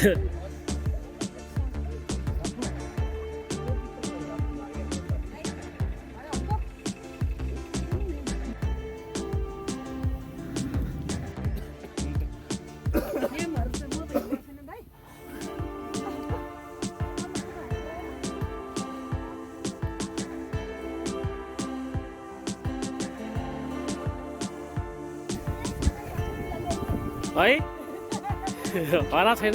है हरा छैन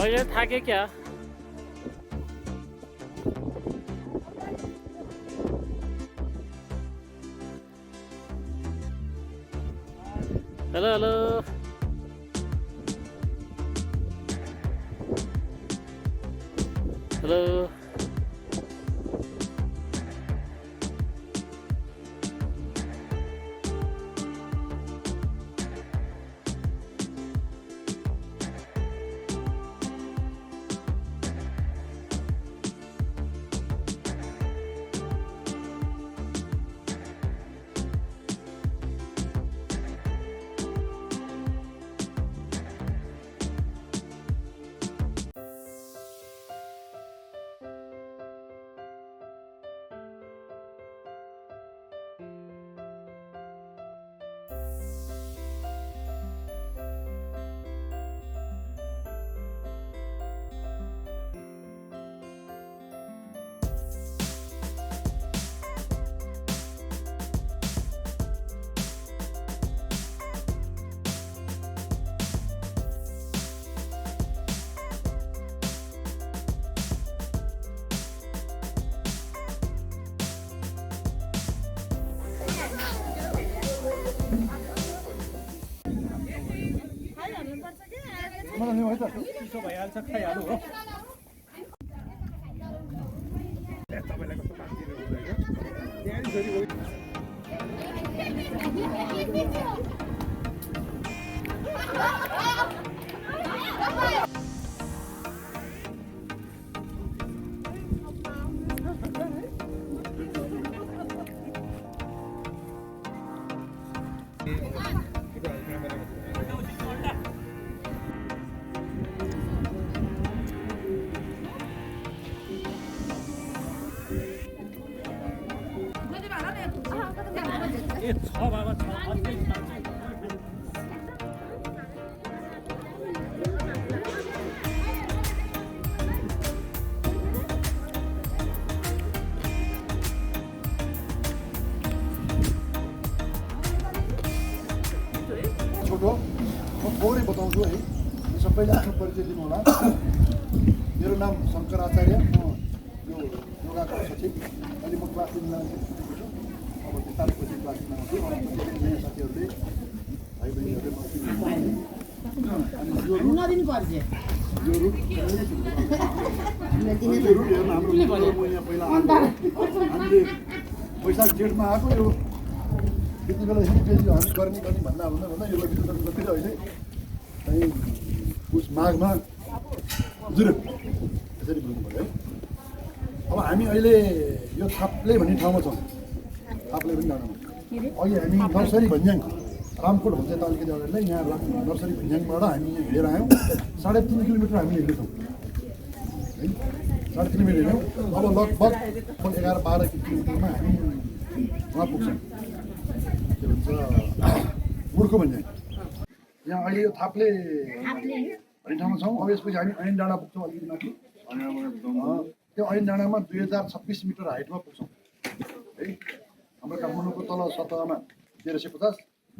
अहिले थाके क्या हेलो हेलो हेलो मलाई नि होइन चिसो भइहाल्छ खाइहाल्नु हो तपाईँलाई कस्तो बाँधिदिनु हुँदैन छोटो म थोरै बताउँछु है सबैले आफ्नो परिचय दिनु होला मेरो नाम शङ्कर आचार्य म यो योगाको सचिव अहिले म क्लास 3 मा अब 45 पछि क्लास 3 मा छु नयाँ साथीहरूले भाइ बहिनीहरूले हामीले वैशाख जेठमा आएको यो त्यति बेला फेरि हामी गर्ने भन्दा यो फेरि अहिले चाहिँ उस माघमा जुरुप यसरी बुझ्नु पऱ्यो है। अब हामी अहिले यो थाप्ले भन्ने ठाउँमा छौँ। थाप्ले भन्ने ठाउँमा अघि हामी नर्सरी भन्ज्याङ रामकोट भन्छ त अलिकति अगाडि नै यहाँ नर्सरी भन्ज्याङबाट हामी यहाँ हिँडेर आयौँ। 3.5 किलोमिटर हामीले हिँडेछौँ है, 3.5 किलोमिटर हिँड्यौँ। अब लगभग 11-12 किलोमिटरमा हामी उहाँ पुग्छौँ, के भन्छ मुर्को भन्ज्याङ। यहाँ अहिले यो थाप्ले भन्ने ठाउँमा छौँ। अब यसपछि हामी ऐन डाँडा पुग्छौँ अलिकति माथि। त्यो ऐन डाँडामा 2026 मिटर हाइटमा पुग्छौँ है। हाम्रो काठमाडौँको तल सतहमा 1350,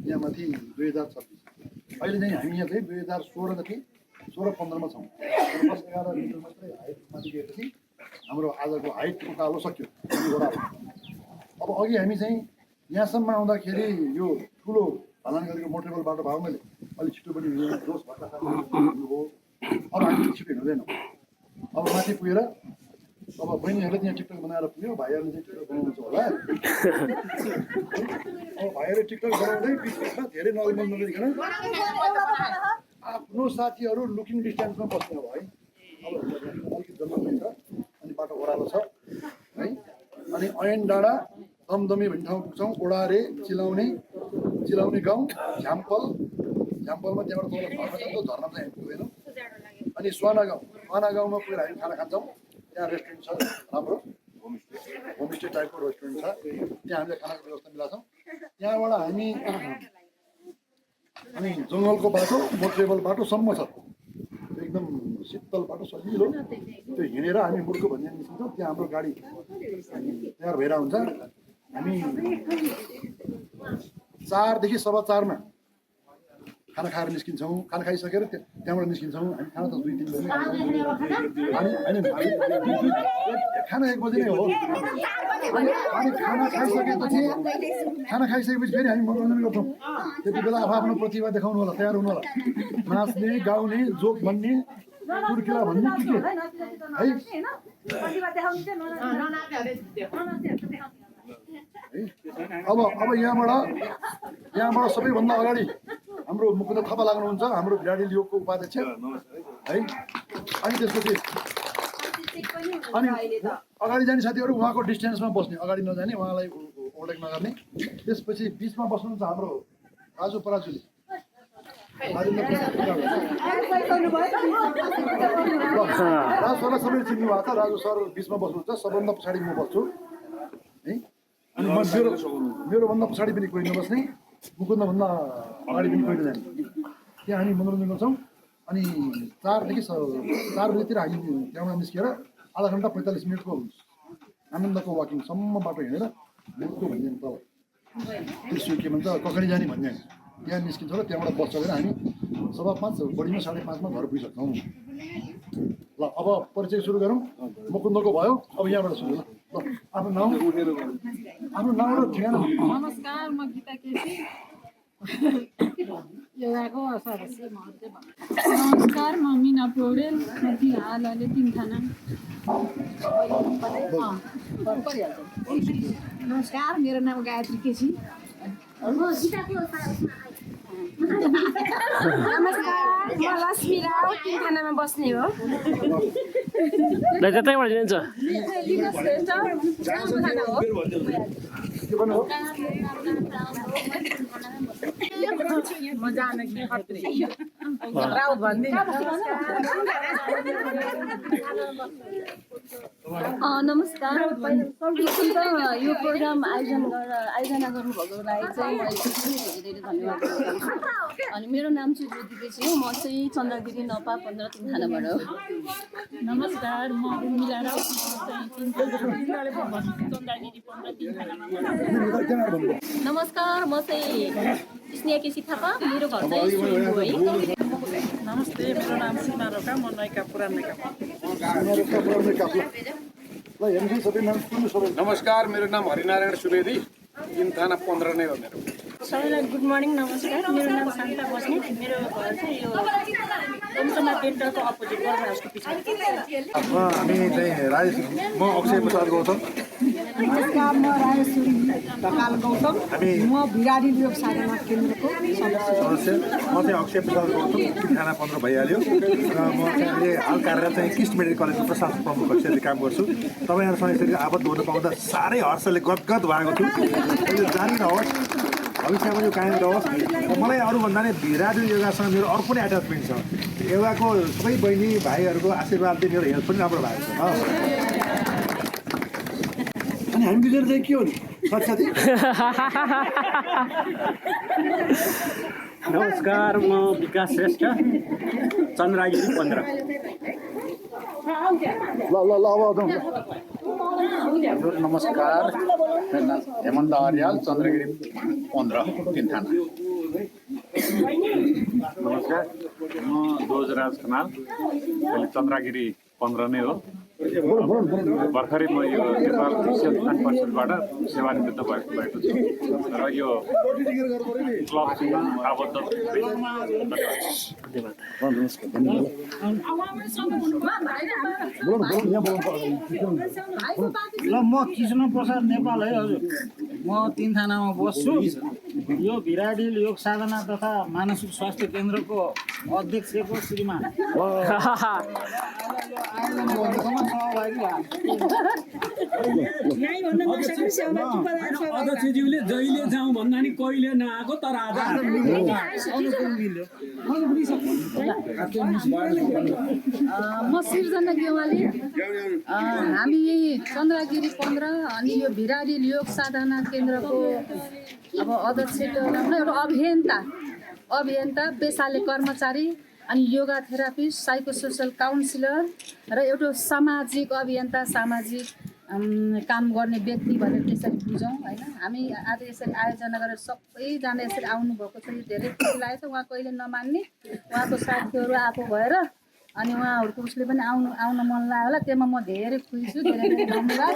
यहाँ माथि 2026। अहिले चाहिँ हामी यहाँ चाहिँ 2016 जति 16-15मा छौँ। 10-11 मिटर मात्रै हाइट माथि गएपछि हाम्रो आजको हाइट उकालो सक्यो ओह्रालो। अब अघि हामी चाहिँ यहाँसम्म आउँदाखेरि यो ठुलो हलान गरेको मोटरेबल बाटो भएको मैले अलिक छिटो पनि जोस भर्खर हो। अब हामी छिटो हिँड्दैनौँ। अब माथि पुगेर अब बहिनीहरूले त्यहाँ टिकटक बनाएर पुग्यो, भाइहरूले चाहिँ टिकटक बनाउनु होला। अब भाइहरूले टिकटक बनाउँदै बिचमा धेरै नलमल नगरिकन आफ्नो साथीहरू लुकिङ डिस्टेन्समा बस्ने अब है। अब अलिकति जङ्गल छ अनि बाटो ओह्रालो छ है। अनि ऐन डाँडा दमदमी भन्ने ठाउँ पुग्छौँ। ओडारे चिलाउने गाउँ झ्याम्पलमा त्यहाँबाट तल झर्ना छ, त्यो झर्ना चाहिँ हामी पुग्दैनौँ। अनि सुवाना गाउँमा पुगेर हामी खाना खान्छौँ। त्यहाँ रेस्टुरेन्ट छ राम्रो, होमस्टे टाइपको रेस्टुरेन्ट छ। त्यहाँ हामीले खानाको व्यवस्था मिलाउँछौँ। त्यहाँबाट हामी अनि जङ्गलको बाटो मोटरेबल बाटोसम्म छ, एकदम शीतल बाटो सजिलो। त्यो हिँडेर हामी मुर्को भन्ने निस्किन्छौँ। त्यहाँ हाम्रो गाडी तयार भएर हुन्छ। हामी 4 सवा 4मा खाना खाएर निस्किन्छौँ। खाना खाइसकेर त्यहाँबाट निस्किन्छौँ। हामी खाना त 2-3 बजी खाना 1 बजी नै हो। अनि खाना खाइसकेपछि फेरि हामी मनोरञ्जन गर्छौँ। त्यति बेला आफ्नो प्रतिभा देखाउनु होला, तयार हुनु होला। नाच्ने, गाउने, जोक भन्ने, चुर्किला भन्ने के है। अब यहाँबाट सबैभन्दा अगाडि हाम्रो मुकुन्द थापा लाग्नुहुन्छ, हाम्रो भिराडी लियोगको उपाध्यक्ष है। अनि त्यसपछि अनि अगाडि जाने साथीहरू उहाँको डिस्टेन्समा बस्ने, अगाडि नजाने, उहाँलाई ओभरटेक नगर्ने। त्यसपछि बिचमा बस्नुहुन्छ हाम्रो राजु पराजुली। राजु सरलाई सबैले चिन्नु भएको छ। राजु सर बिचमा बस्नुहुन्छ, सबभन्दा पछाडि म बस्छु है। अनि मेरोभन्दा पछाडि पनि कोही नबस्ने, मुकुन्दभन्दा अगाडि पनि कोही नजाने। त्यहाँ हामी मनोरञ्जन गर्छौँ। अनि 4 बजीतिर हामी त्यहाँबाट निस्केर आधा घन्टा 45 मिनटको आनन्दको वाकिङसम्म बाटो हिँडेर मुर्को भन्ज्याङ तल त्रिशुल के भन्छ कखरी जाने भन्ज्याङ त्यहाँ निस्किन्छौँ। र त्यहाँबाट बस चढेर हामी 5:15 बढीमा 5:30मा घर पुगिसक्छौँ। ल अब परिचय सुरु गरौँ। मुकुन्दको भयो, अब यहाँबाट सुरु ल। आफ्नो नाम र ठेगाना। नमस्कार, म गीता केसी, योगाको सदस्य महोदय। नमस्कार, म मिना पौडेल, हाल अहिले 3 थाना। नमस्कार, मेरो नाम गायत्री केसी। नमस्कार, म लक्ष्मी राव, 3 थानामा बस्ने हो। त्यतैबाट जान्छ। म जानकी खत्री, राउत भन्दिनँ। नमस्कार, यो प्रोग्राम आयोजना गर्नुभएकोलाई चाहिँ मैले धेरै धन्यवाद दिन चाहन्छु। अनि मेरो नाम चाहिँ ज्योति केसी हो, म चाहिँ चन्द्रगिरी नपा 15 3 थानाबाट हो। नमस्कार, म उर्मिला राव, चन्द्रगिरी 15 3 थानामा। नमस्कार, म चाहिँ स्नेहा केसी थापा, मेरो घर चाहिँ सुइङ हो है। नमस्ते, मेरो नाम सीमा रोका, म नैका पुरान नैका। नमस्कार, मेरो नाम हरिनारायण सुवेदी, 3 थाना 15 नै हो मेरो। सबैलाई गुड मर्निङ, नमस्कार। मेरो नाम शान्ता बस्ने, मेरो घर चाहिँ यो सेन्टरको अपोजिट गभर्नमेन्ट हाउसको पछाडि। हामी चाहिँ राजेश म अक्षय प्रसाद गौतम नमस्कार, म राजेश्वरी ढकाल गौतम। म भिराडी योग साधना केन्द्रको सदस्य। म चाहिँ अक्षय प्रसाद गौतम थाना 15 भइहाल्यो र म चाहिँ अहिले हाल कार्यरत चाहिँ किस्ट मेडिकल कलेजको प्रशासन प्रमुख कक्षाले काम गर्छु। तपाईँहरूसँग यसरी आबद्ध हुन पाउँदा साह्रै हर्षले गदगद भएको छु। यो जारी रहोस्, भविष्यमा यो कायम रहोस्। मलाई अरूभन्दा नै भिराडी योगासँग मेरो अर्को नै एट्याचमेन्ट छ। योगाको सबै बहिनी भाइहरूको आशीर्वादले मेरो हेल्थ पनि राम्रो भएको छ। अनि हामी बिचरा चाहिँ के हो नि साथी? नमस्कार, म विकास श्रेष्ठ, चन्द्रगिरी 15। हजुर नमस्कार, हेमन्त अर्याल, चन्द्रगिरी 15 3 नमस्कार, म दोजराज खनाल, अहिले चन्द्रगिरी 15 नै हो। भर्खरै म यो नेपाल शिक्षण परिषदबाट सेवानिवृत्त भएको छु र यो क्लबसँग आबद्ध ल म कृष्ण प्रसाद नेपाल है हजुर। म 3 थानामा बस्छु। यो भिराडी योग साधना तथा मानसिक स्वास्थ्य केन्द्रको अध्यक्षको श्रीमान अध्यक्षज्यूले जहिले जाउँ भन्दा नि कहिले नआएको तर आज म सिर्जना गेवाली। हामी यही चन्द्रगिरी 15 अनि यो भिराडी योग साधना केन्द्रको अब अध्यक्ष एउटा अभियन्ता पेसाले कर्मचारी अनि योगा थेरापिस्ट, साइकोसोसल काउन्सिलर र एउटा सामाजिक अभियन्ता, सामाजिक काम गर्ने व्यक्ति भनेर त्यसरी बुझौँ होइन। हामी आज यसरी आयोजना गरेर सबैजना यसरी आउनुभएको छ, यो धेरै खुसी लागेको छ। उहाँ कहिले नमान्ने उहाँको साथीहरू आएको भएर अनि उहाँहरूको उसले पनि आउन मन लाग्यो होला, त्यसमा म धेरै खुसी छु। धेरै धन्यवाद।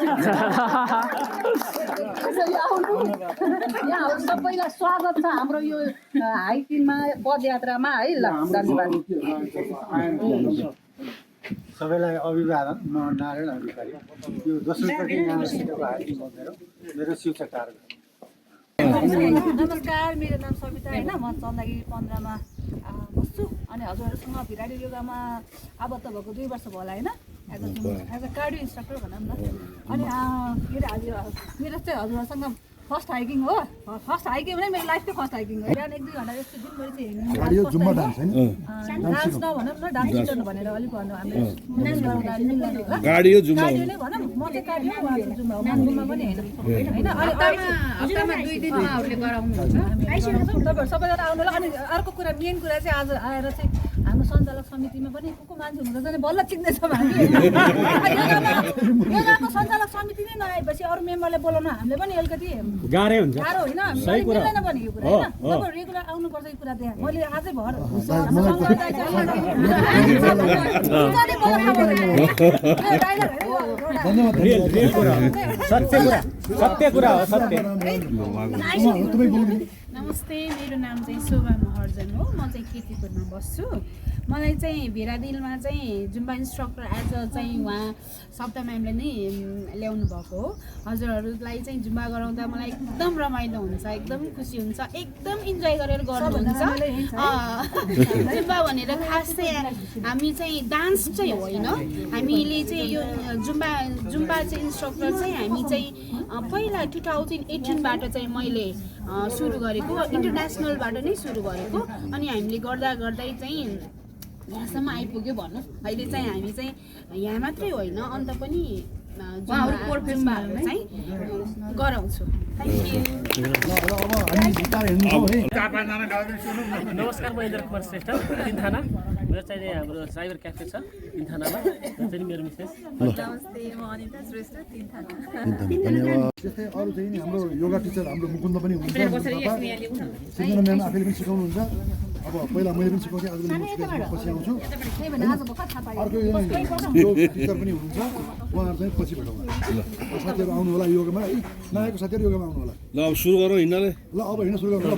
यहाँहरू सबैलाई स्वागत छ हाम्रो यो हाइकिङमा, पदयात्रामा है। ल धन्यवाद। सबैलाई अभिवादन। म नारायण अधिकारी, यो दोस्रोचोटि यहाँ हाइकिङ मेरो शिवचक्र। नमस्कार, मेरो नाम सविता होइन। म चन्द्रगिरी 15 मा बस्छु अनि हजुरहरूसँग भिराडी योगामा आबद्ध भएको 2 वर्ष भयो होला होइन। एज अ कार्डियो इन्स्ट्रक्टर भनौँ न। अनि के अरे मेरो चाहिँ हजुरहरूसँग फर्स्ट हाइकिङ हो। फर्स्ट हाइकिङ भने मेरो लाइफकै फर्स्ट हाइकिङ हो। बिहान 1-2 घन्टा जस्तो दिनभरि चाहिँ हिँड्नु डान्स नभनौँ न, डान्स गर्नु भनेर अलिक भन्नु हाम्रो गाडियो जुम्मा कार्डियो नै भनौँ। म चाहिँ कार्डियो उहाँहरू जुम्मा हो। गुम्बा पनि होइन होइन। हप्तामा 2 दिन उहाँहरूले गराउनुहुन्छ। तपाईँहरू सबैजना आउनु होला। अनि अर्को कुरा, मेन कुरा चाहिँ आज आएर चाहिँ हाम्रो सञ्चालक समितिमा पनि को मान्छे हुनुहुन्छ भने बल्ल चिन्दैछौँ हामीले। योगाको सञ्चालक समिति नै नआएपछि अरू मेम्बरले बोलाउन हामीले पनि अलिकति गाह्रै हुन्छ। गाह्रो होइन, मिल्दैन पनि यो कुरा होइन। तपाईँ रेगुलर आउनुपर्छ यो कुरा त्यहाँ। मैले आजै भर सत्य कुरा हो, सत्य। नमस्ते, मेरो नाम चाहिँ शोभा महर्जन हो। म चाहिँ केटीपुरमा बस्छु। मलाई चाहिँ भिराडिलमा चाहिँ जुम्बा इन्स्ट्रक्टर एज अ चाहिँ उहाँ सप्ता म्यामले नै ल्याउनु भएको हो। हजुरहरूलाई चाहिँ जुम्बा गराउँदा मलाई एकदम रमाइलो हुन्छ, एकदम खुसी हुन्छ, एकदम इन्जोय गरेर गर्नुहुन्छ। जुम्बा भनेर खास चाहिँ हामी चाहिँ डान्स चाहिँ होइन, हामीले चाहिँ यो जुम्बा चाहिँ इन्स्ट्रक्टर चाहिँ हामी चाहिँ पहिला 2018बाट चाहिँ मैले सुरु गरेको, इन्टरनेसनलबाट नै सुरु गरेको। अनि हामीले गर्दा गर्दै चाहिँ यहाँसम्म आइपुग्यो भनौँ। अहिले चाहिँ हामी चाहिँ यहाँ मात्रै होइन, अन्त पनि जुम्बाहरू चाहिँ गराउँछु। नमस्कार, म इन्द्र कुमार श्रेष्ठ, 3 थाना। मेरो चाहिँ हाम्रो साइबर क्याफे छ 3 थानामा, चाहिँ मेरो मिसेस। नमस्ते, म अनिता श्रेष्ठ, 3 थाना। त्यस्तै अरू चाहिँ नि हाम्रो योगा टिचर हाम्रो मुकुन्द पनि हुनुहुन्छ। सिर्जना म्याम आफैले पनि सिकाउनुहुन्छ। अब पहिला मैले पनि सिकाउँथेँ, आज म पछि आउँछु। अर्को योग टिचर पनि हुनुहुन्छ, उहाँहरू चाहिँ पछि भेटौँ। साथीहरू आउनु होला योगामा है, नआएको साथीहरू योगामा आउनु होला। ल अब सुरु गरौँ हिँड्नले। ल अब हिँड्न सुरु गरौँ।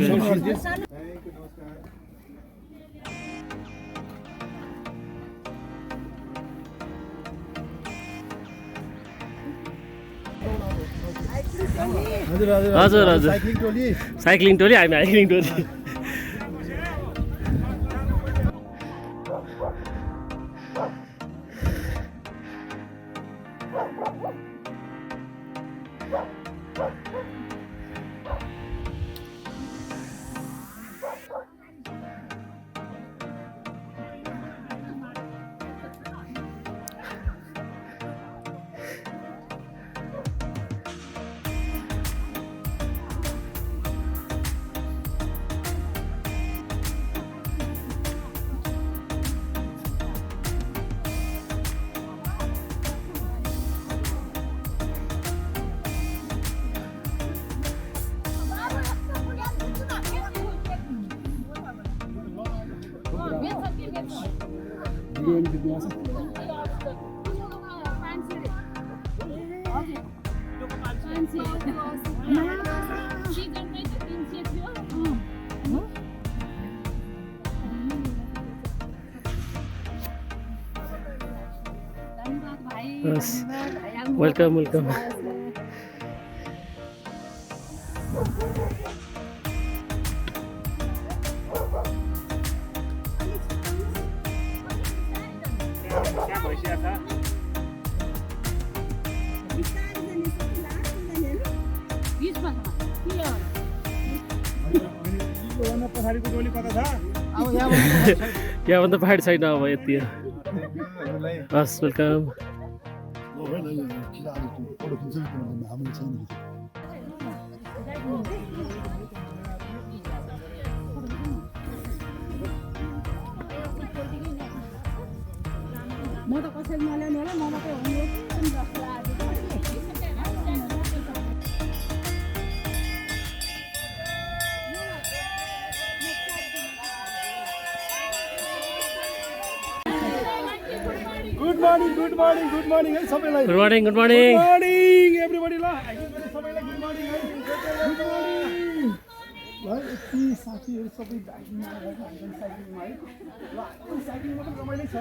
हजुर हजुर हजुर हजुर साइक्लिङ टोली साइक्लिङ टोली हामी हाइक्लिङ टोली वेलकम वेलकम यहाँभन्दा पछाडि छैन अब यति हो हस् वेलकम म त कसैले नल्याउने होला म मात्रै हुने जस्तो लाग्यो गुड मर्निङ है सबैलाई good morning good morning morning everybody ल सबैलाई गुड मर्निङ है गुड मर्निङ ल यति साथीहरू सबै साइक्लिङमा है ल साइक्लिङमा पनि रमाइलो छ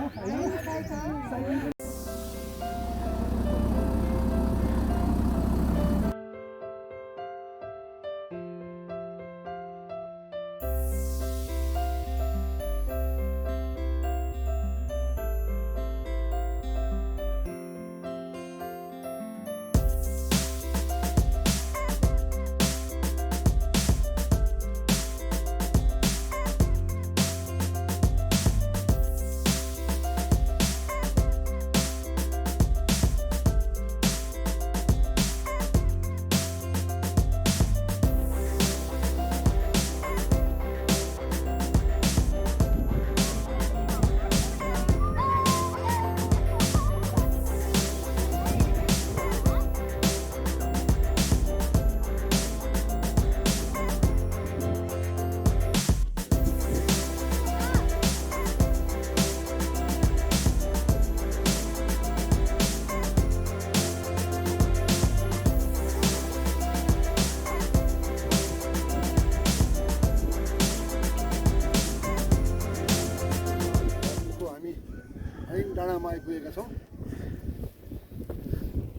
होइन डाँडामा आइपुगेका छौँ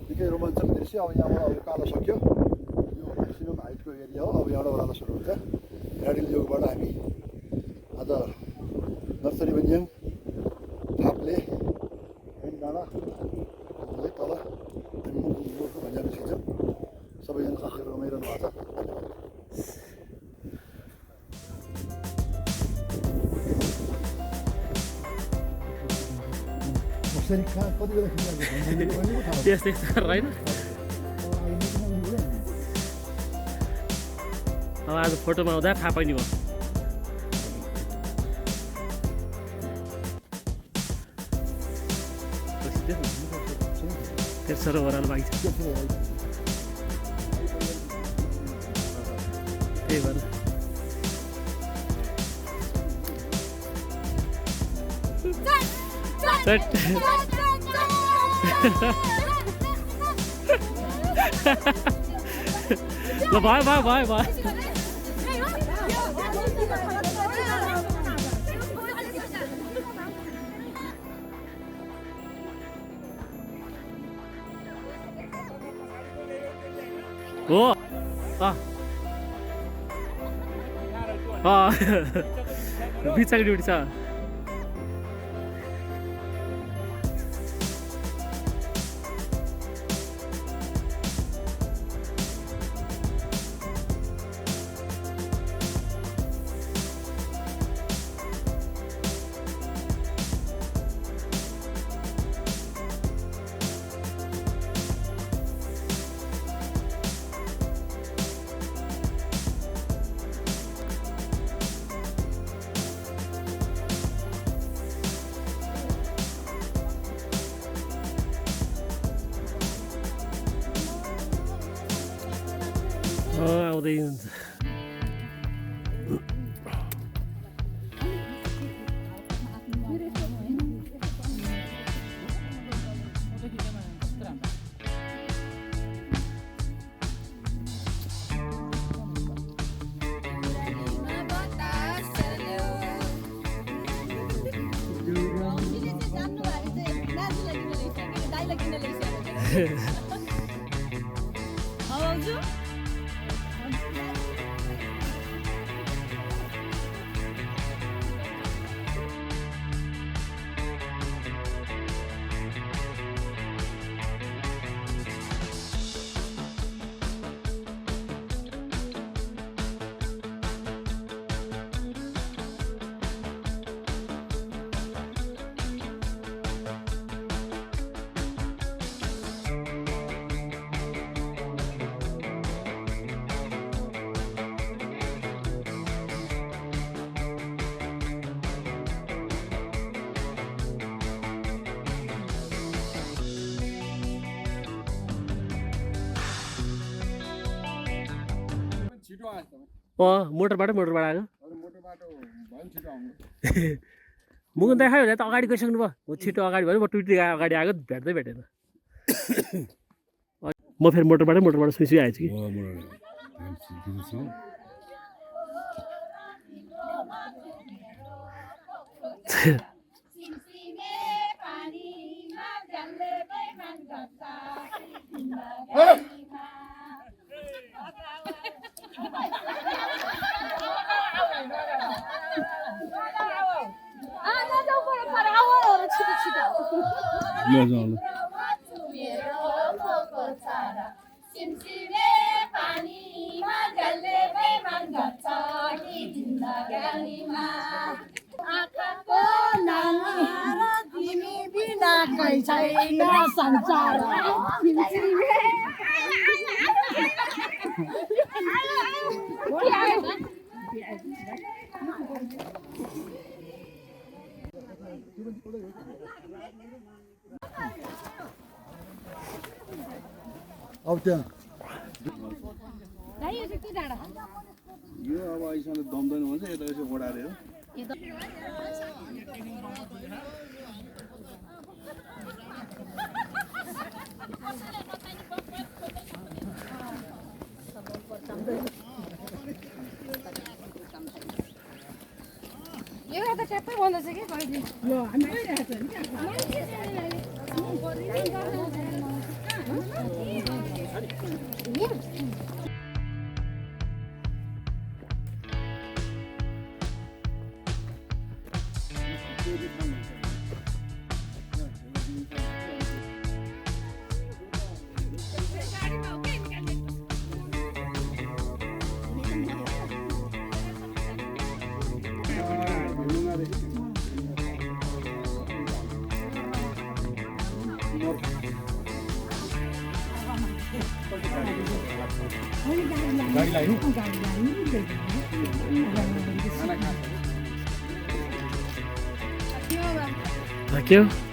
निकै रोमाञ्चक दृश्य अब यहाँबाट अब कालो सक्यो यो म्याक्सिमम् हाइटको एरिया हो अब यहाँबाट ओह्रालो सुरु हुन्छ गाडी योगबाट हामी आज नर्सरी बन्याङ थाप्ले हैन डाँडा है तल हामी मुखको भन्जा निस्किन्छौँ सबैजना साथीहरू रमाइरहनु भएको छ धन्यवाद कति बेला त्यस्तै होइन अब आज फोटोमा आउँदा थाहा पाइने भयो तेर्सो र ओह्रालो बाइक छ त्यही भएर ल भयो भयो भयो भयो हो बिचको ड्युटी छ आउँदै हुन्छ मोटरबाट आयो मुगुन देखायो भने त अगाडि गइसक्नु भयो छिटो अगाडि भयो म टुटी अगाडि आएको भेट्दै भेटेन म फेरि मोटरबाट सुइसुई आएछु कि अब त्यहाँ यो अब अहिलेसम्म दम्दैन भन्छ यता यसो ओडारे हो यो त ट्याप्पै बन्द छ के कहिले ल हामी आइरहेको छ नि गाडी लाग्यो के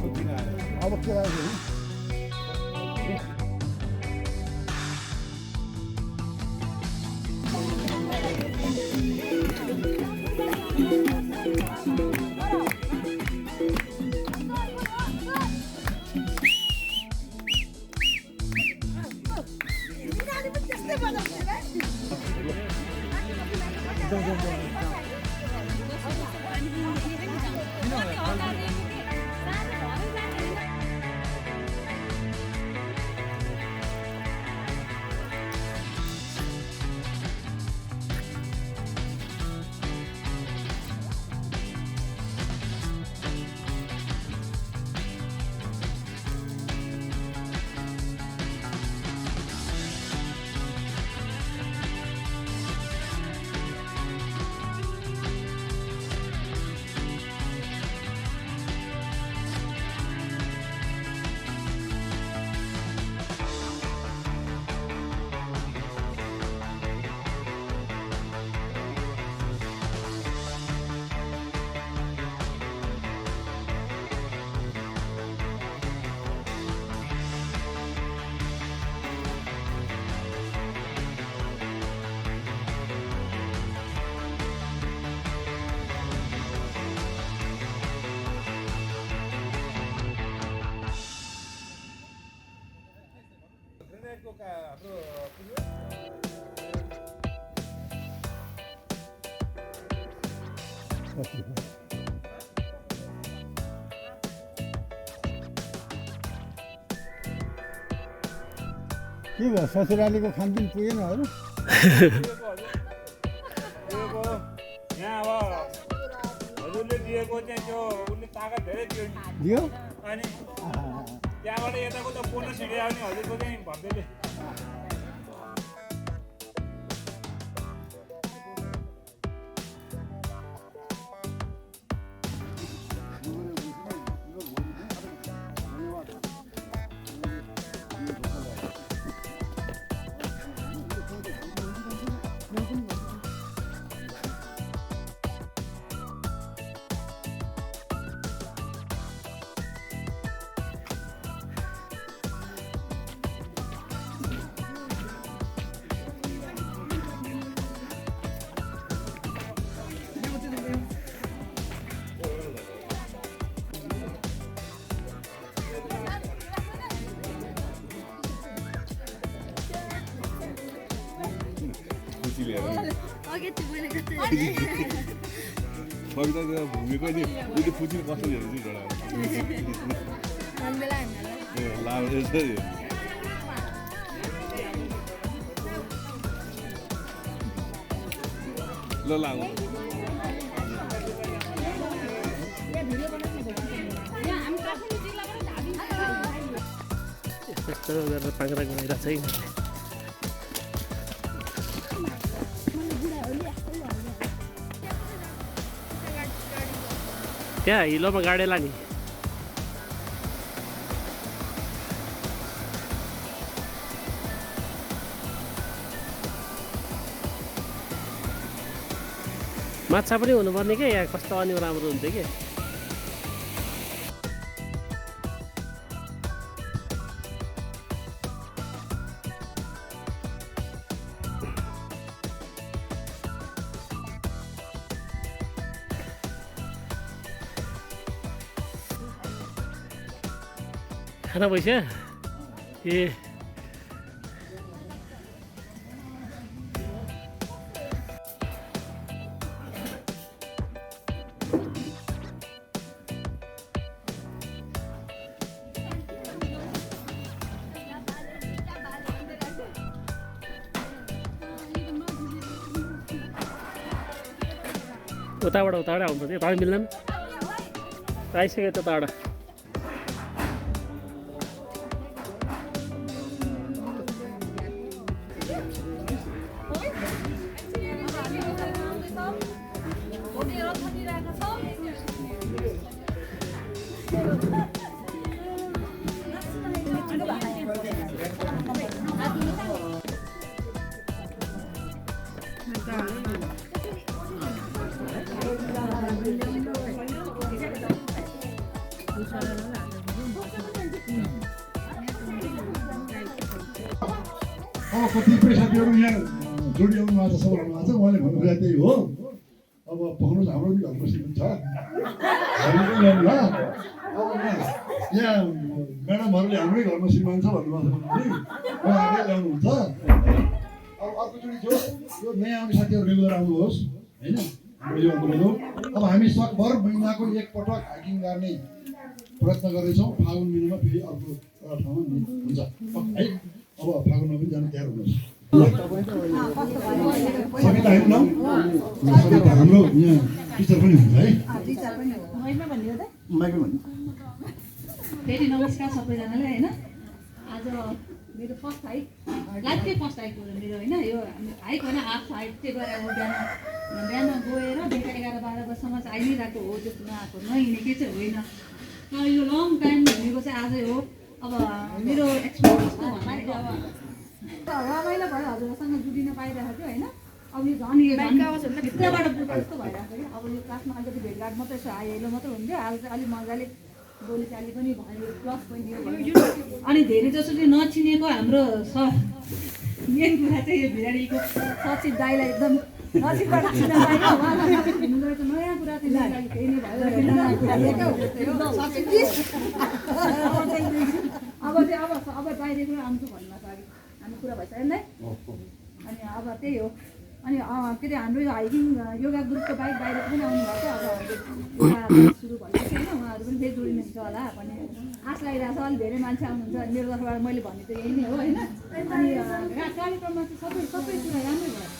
अब के लाग्यो के भयो ससुरालीको खानपिन पुगेन हजुर यहाँ अब हजुरले दिएको चाहिँ त्यो उसले ताकत धेरै दियो नि दियो अनि त्यहाँबाट यताको त बोनस हिँडे आउने हजुरको चाहिँ भन्दैले भूमिको नि उसले फुची कस्तो हेर्नु चाहिँ ल लाग्नु यस्तो गरेर पाङ्रा गइरहेको छ है त्यहाँ हिलोमा गाडेला नि माछा पनि हुनुपर्ने क्या यहाँ कस्तो अनि राम्रो हुन्थ्यो कि खाना भइसक्यो ए उताबाट आउनुपर्छ तपाईँ मिल्दैन आइसक्यो त्यताबाट Gracias. कतिपय साथीहरू यहाँ जोडिआउनु भएको छ सबैजना भएको छ उहाँले भन्नुभयो त्यही हो अब पहुनुहोस् हाम्रो पनि घरमा सिक्नु छ यहाँ म्याडमहरूले हाम्रै घरमा श्रीमान छ भन्नुभएको छ भने उहाँहरूले ल्याउनुहुन्छ अब अर्कोचोटि जो यो नयाँ आउने साथीहरू रेगुलर आउनुहोस् होइन हाम्रो यो आन्दोलन हो अब हामी सकभर महिनाको एकपटक हाइकिङ गर्ने प्रयत्न गर्दैछौँ फागुन महिनामा फेरि अर्को एउटा ठाउँमा हुन्छ है अब फागुनमा पनि जान तयार हुनुहोस् सबिता होइन सबिता हाम्रो यहाँ टिचर पनि हुन्छ है माइकमा भन्नु फेरि नमस्कार सबैजनालाई होइन आज मेरो फर्स्ट हाइक लाइफकै फर्स्ट हाइक हो मेरो होइन यो हाइक होइन हाफ हाइक चाहिँ गरेर बिहान गएर बेलुका 11-12 बजीसम्म चाहिँ आइरहेको हो त्यसमा आएको नहिँडेकै चाहिँ होइन यो लङ टाइम हिँडेको चाहिँ आजै हो अब मेरो एक्सपिरियन्स कस्तो भन्दाखेरि अब रमाइलो भयो हजुरसँग जुटिन पाइरहेको थियो होइन अब यो झन् भित्रबाट बुझ्दा जस्तो भइरहेको थियो कि अब यो क्लासमा अलिकति भेटघाट मात्रै छ हाइलो मात्रै हुन्थ्यो आज चाहिँ अलिक मजाले बोलीचाली पनि भयो प्लस पोइन्ट यो अनि धेरै जसो चाहिँ नचिनेको हाम्रो मेन कुरा चाहिँ यो भिराडीको सचिव दाईलाई एकदम नजिकबाट चिन्न पाइयो उहाँलाई नयाँ कुरा चाहिँ त्यही नै भयो अब बाहिर कुरा आउँछु भन्नुभएको अघि हाम्रो कुरा भइसक्यो नि अनि अब त्यही हो अनि के अरे हाम्रो यो हाइकिङ योगा ग्रुपको बाहेक बाहिरको पनि आउनुभएको अब सुरु भइसक्यो होइन उहाँहरू पनि फेरि जोडिनुहुन्छ होला भन्ने आश लागिरहेको छ अलिक धेरै मान्छे आउनुहुन्छ अनि मेरो तर्फबाट मैले भन्ने त यही नै हो होइन अनि कार्यक्रममा चाहिँ सबै कुरा राम्रै भयो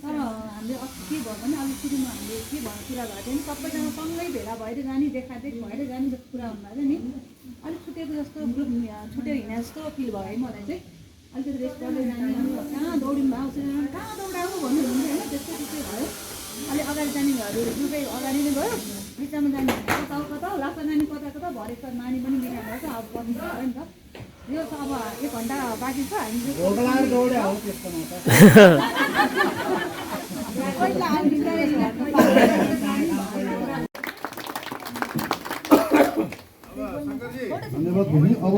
तर हामीले अस्ति के भयो भने अलिक सुरुमा हामीले के भयो कुरा भएको थियो नि सबैजना सँगै भेला भएर जाने देखादेख भएर जाने जस्तो कुरा हुनुभएको नि अलिक छुटेको जस्तो ग्रुप छुटेर हिँडे जस्तो फिल भयो है मलाई चाहिँ अलिकति रेस्ट गर्दै जाने अनि कहाँ दौडिनु भएको कहाँ दौडाएको भन्नुहुन्छ होइन त्यस्तै भयो अलिक अगाडि जानेहरू ग्रुपै अगाडि नै गयो बिचमा जाने कता कता लास्टमा नानी कता कता भरेको नानी पनि मिलाएर भएको अब गर्नु पऱ्यो नि त यो त अब 1 घन्टा बाँकी छ हामी धन्यवाद भनी अब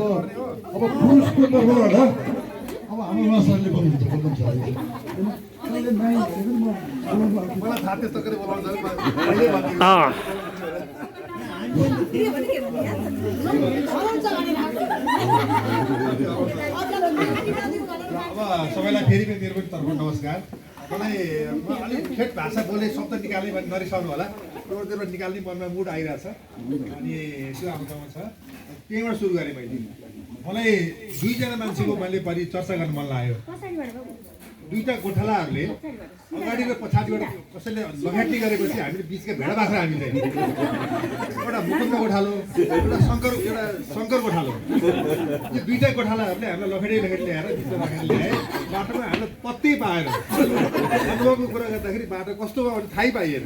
पुरुषको तर्फबाट अब हाम्रो मास्टरले भन्नुहुन्छ मलाई थाहा त्यस्तो गरी बोलाउँछ अब सबैलाई फेरि पनि मेरो पनि तर्फ नमस्कार मलाई अलिक ठेट भाषा बोले शब्द निकाल्ने भने नरिसाउनु होला जोडबाट निकाल्ने मनमा मुड आइरहेछ अनि त्यो हाम्रो ठाउँमा छ त्यहीँबाट सुरु गरेँ मैले मलाई 2 जना मान्छेको मैले परिचर्चा गर्न मन लाग्यो 2टा गोठालाहरूले अगाडि र पछाडिबाट कसैले लगाटी गरेपछि हामीले बिचका भेडा बाख्रा हामी चाहिँ एउटा मुकुन्द गोठालो एउटा शङ्कर गोठालो त्यो 2टा गोठालाहरूले हामीलाई लखेटी ल्याएर भित्र राखेर ल्याए बाटोमा हामीले पत्तै पाएन अनुभवको कुरा गर्दाखेरि बाटो कस्तो भयो भने थाहै पाइएन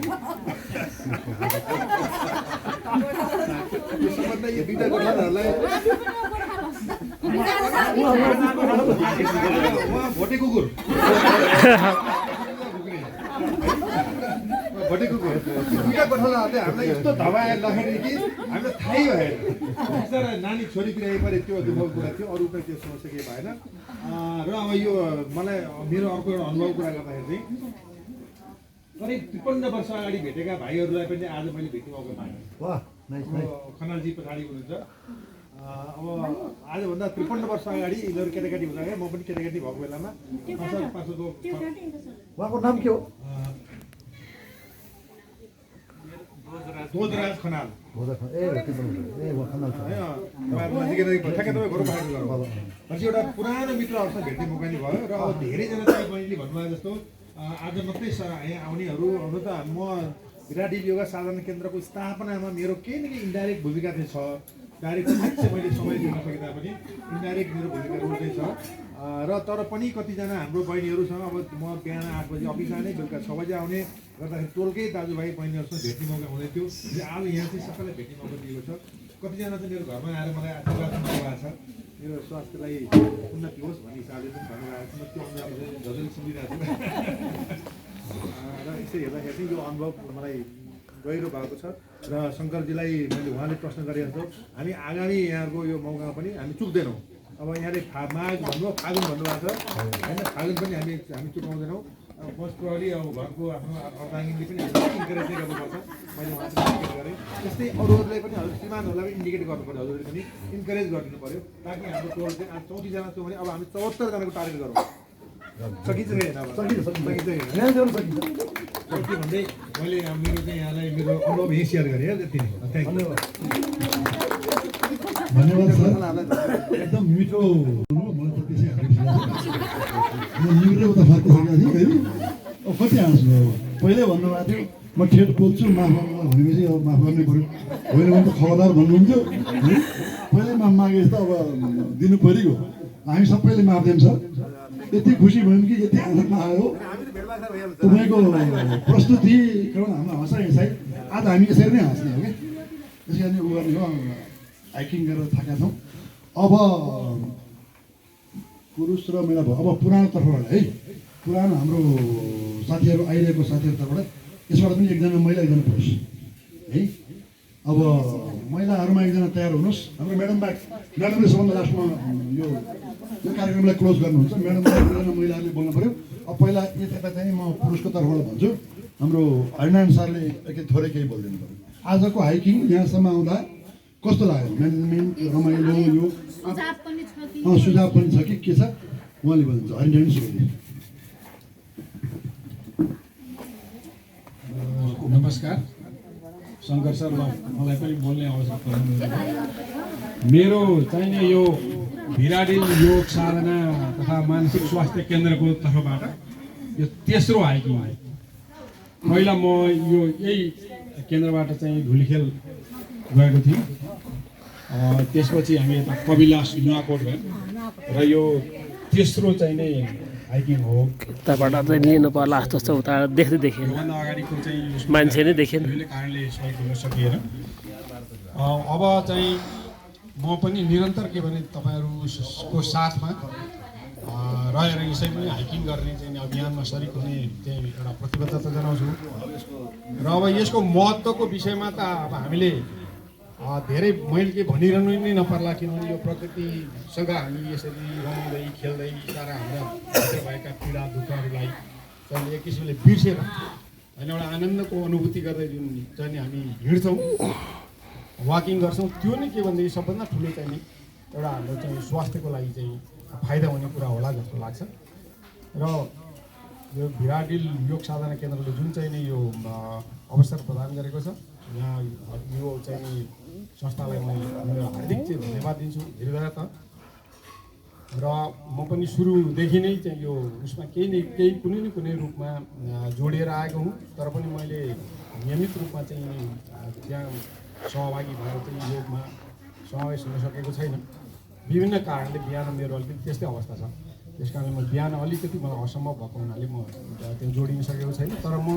यो सम्बन्ध यो 2टा गोठालाहरूलाई भोटे कुकुर भोटे कुकुर 2टा गोठालाहरूले हामीलाई यस्तो धमाएर लखेटे कि हामीलाई थाहै भएन बिचरा नानी छोरी बिरामी परे त्यो दुःखको कुरा थियो अरू पनि त्यो समस्या केही भएन र अब यो मलाई मेरो अर्को एउटा अनुभवको कुरा गर्दाखेरि चाहिँ करिब 53 वर्ष अगाडि भेटेका भाइहरूलाई पनि आज मैले भेट्ने मौका पाएँ खनालजी पछाडि हुनुहुन्छ अब आजभन्दा 53 वर्ष अगाडि यिनीहरू केटाकेटी हुँदा म पनि केटाकेटी भएको बेलामा उहाँको नाम के हो ध्वजराज खनाल एउटा पुरानो मित्रहरूसँग भेट्ने मौका नि भयो र अब धेरैजना चाहिँ बहिनीले भन्नुभयो जस्तो आज मात्रै यहाँ आउनेहरू हुनु त म विराट योगा साधना केन्द्रको स्थापनामा मेरो केही न केही इन्डाइरेक्ट भूमिका चाहिँ छ डाइरेक्ट चाहिँ मैले समय दिन सके तापनि इन्डाइरेक्ट मेरो भूमिका रोल्दै छ र तर पनि कतिजना हाम्रो बहिनीहरूसँग अब म बिहान 8 बजी अफिस आउने बेलुका 6 बजी आउने गर्दाखेरि टोलकै दाजुभाइ बहिनीहरूसँग भेट्ने मौका हुँदै थियो आज यहाँ चाहिँ सबैलाई भेट्ने मौका दिएको छ कतिजना चाहिँ मेरो घरमा आएर मलाई आशीर्वाद दिनुभएको छ मेरो स्वास्थ्यलाई उन्नति होस् भन्ने हिसाबले पनि भन्नुभएको छ म त्यो अनुसार झजली सुनिरहेको छु र यसो हेर्दाखेरि चाहिँ यो अनुभव मलाई गहिरो भएको छ र शङ्करजीलाई मैले उहाँले प्रश्न गरेको छु हामी आगामी यहाँको यो मौकामा पनि हामी चुक्दैनौँ अब यहाँले माघ भन्नुभयो फागुन भन्नुभएको छ होइन फागुन पनि हामी चुकाउँदैनौँ मोस्ट प्रोबली अब घरको आफ्नो अर्धाङ्गिनले पनि हामीलाई इन्करेज चाहिँ गर्नुपर्छ मैले उहाँलाई इन्डिकेट गरेँ त्यस्तै अरूहरूलाई पनि हजुर श्रीमानहरूलाई पनि इन्डिकेट गर्नु पऱ्यो हजुरले पनि इन्करेज गरिदिनु पऱ्यो ताकि हाम्रो टोल चाहिँ 34जना छौँ भने अब हामी 74जनाको टार्गेट गरौँ सकिन्छ कि होइन सकिन्छ भन्दै मैले मेरो चाहिँ यहाँलाई मेरो अनुभव यहीँ सेयर गरेँ त्यति नै धन्यवाद सर एकदम मिठो मलाई त त्यसै निग्रो उता फर्किसकेको थिएँ फेरि अब कति हाँस्नु अब पहिल्यै भन्नुभएको थियो म ठेट बोल्छु माफ गर्नु भनेपछि अब माफ गर्नै पऱ्यो होइन भने त खबरदार भन्नुहुन्थ्यो है पहिल्यै माफ मागेपछि त अब दिनु पऱ्यो हामी सबैले माफ दिन्छ यति खुसी भयौँ कि यति आनन्द आयो तपाईँको प्रस्तुति हाम्रो हँसाइ हिँसाइ आज हामी यसरी नै हाँस्ने हो कि त्यस कारण उ गर्ने हो हाइकिङ गरेर थाकेका छौँ अब पुरुष र महिला भयो अब पुरानो तर्फबाट है पुरानो हाम्रो साथीहरू आइरहेको साथीहरू तर्फबाट यसबाट पनि एकजना महिला एकजना पुरुष है अब महिलाहरूमा एकजना तयार हुनुहोस् हाम्रो म्याडमले सबभन्दा लास्टमा यो कार्यक्रमलाई क्लोज गर्नुहुन्छ म्याडमले महिलाहरूले बोल्नु पऱ्यो अब पहिला यता चाहिँ म पुरुषको तर्फबाट भन्छु हाम्रो हरिनारायण सरले एकैछिन थोरै केही बोलिदिनु पऱ्यो आजको हाइकिङ यहाँसम्म आउँदा कस्तो लाग्यो म्यानेजमेन्ट रमाइलो यो सुझाव पनि छ कि के छ उहाँले भन्नुहुन्छ हरिनारायण सरले नमस्कार शङ्कर सर मलाई पनि बोल्ने अवसर पाउनु मेरो चाहिने यो भिराडिल योग साधना तथा मानसिक स्वास्थ्य केन्द्रको तर्फबाट यो तेस्रो हाइकिङ हो पहिला म यो यही केन्द्रबाट चाहिँ धुलीखेल गएको थिएँ त्यसपछि हामी यता कविलास नुवाकोट गयौँ र यो तेस्रो चाहिँ नै हाइकिङ हो उताबाट चाहिँ लिनु पर्ला जस्तो छ उता देख्दै देखेन योभन्दा अगाडिको चाहिँ मान्छे नै देखेन कारणले सहयोग गर्न सकिएन अब चाहिँ म पनि निरन्तर के भने तपाईँहरूको साथमा रहेर यसै पनि हाइकिङ गर्ने चाहिँ अभियानमा सरिक हुने चाहिँ एउटा प्रतिबद्धता जनाउँछु र अब यसको महत्त्वको विषयमा त अब हामीले धेरै मैले के भनिरहनु नै नपर्ला किनभने यो प्रकृतिसँग हामी यसरी रमाउँदै खेल्दै सारा हाम्रा भित्र भएका पीडा दुःखहरूलाई चाहिँ एक किसिमले बिर्सेर होइन एउटा आनन्दको अनुभूति गर्दै जुन चाहिँ हामी हिँड्छौँ वाकिङ गर्छौँ त्यो नै के भनेदेखि सबभन्दा ठुलो चाहिँ नि एउटा हाम्रो चाहिँ स्वास्थ्यको लागि चाहिँ फाइदा हुने कुरा होला जस्तो लाग्छ र यो भिराडिल योग साधना केन्द्रले जुन चाहिँ नि यो अवसर प्रदान गरेको छ यहाँ यो चाहिँ संस्थालाई म हार्दिक चाहिँ धन्यवाद दिन्छु हृदयत र म पनि सुरुदेखि नै चाहिँ यो उसमा केही कुनै न कुनै रूपमा जोडिएर आएको हुँ तर पनि मैले नियमित रूपमा चाहिँ त्यहाँ सहभागी भएर चाहिँ योगमा समावेश हुन सकेको छैन विभिन्न कारणले बिहान मेरो अलिकति त्यस्तै अवस्था छ त्यस कारणले म बिहान अलिकति मलाई असम्भव भएको हुनाले म त्यो जोडिन सकेको छैन तर म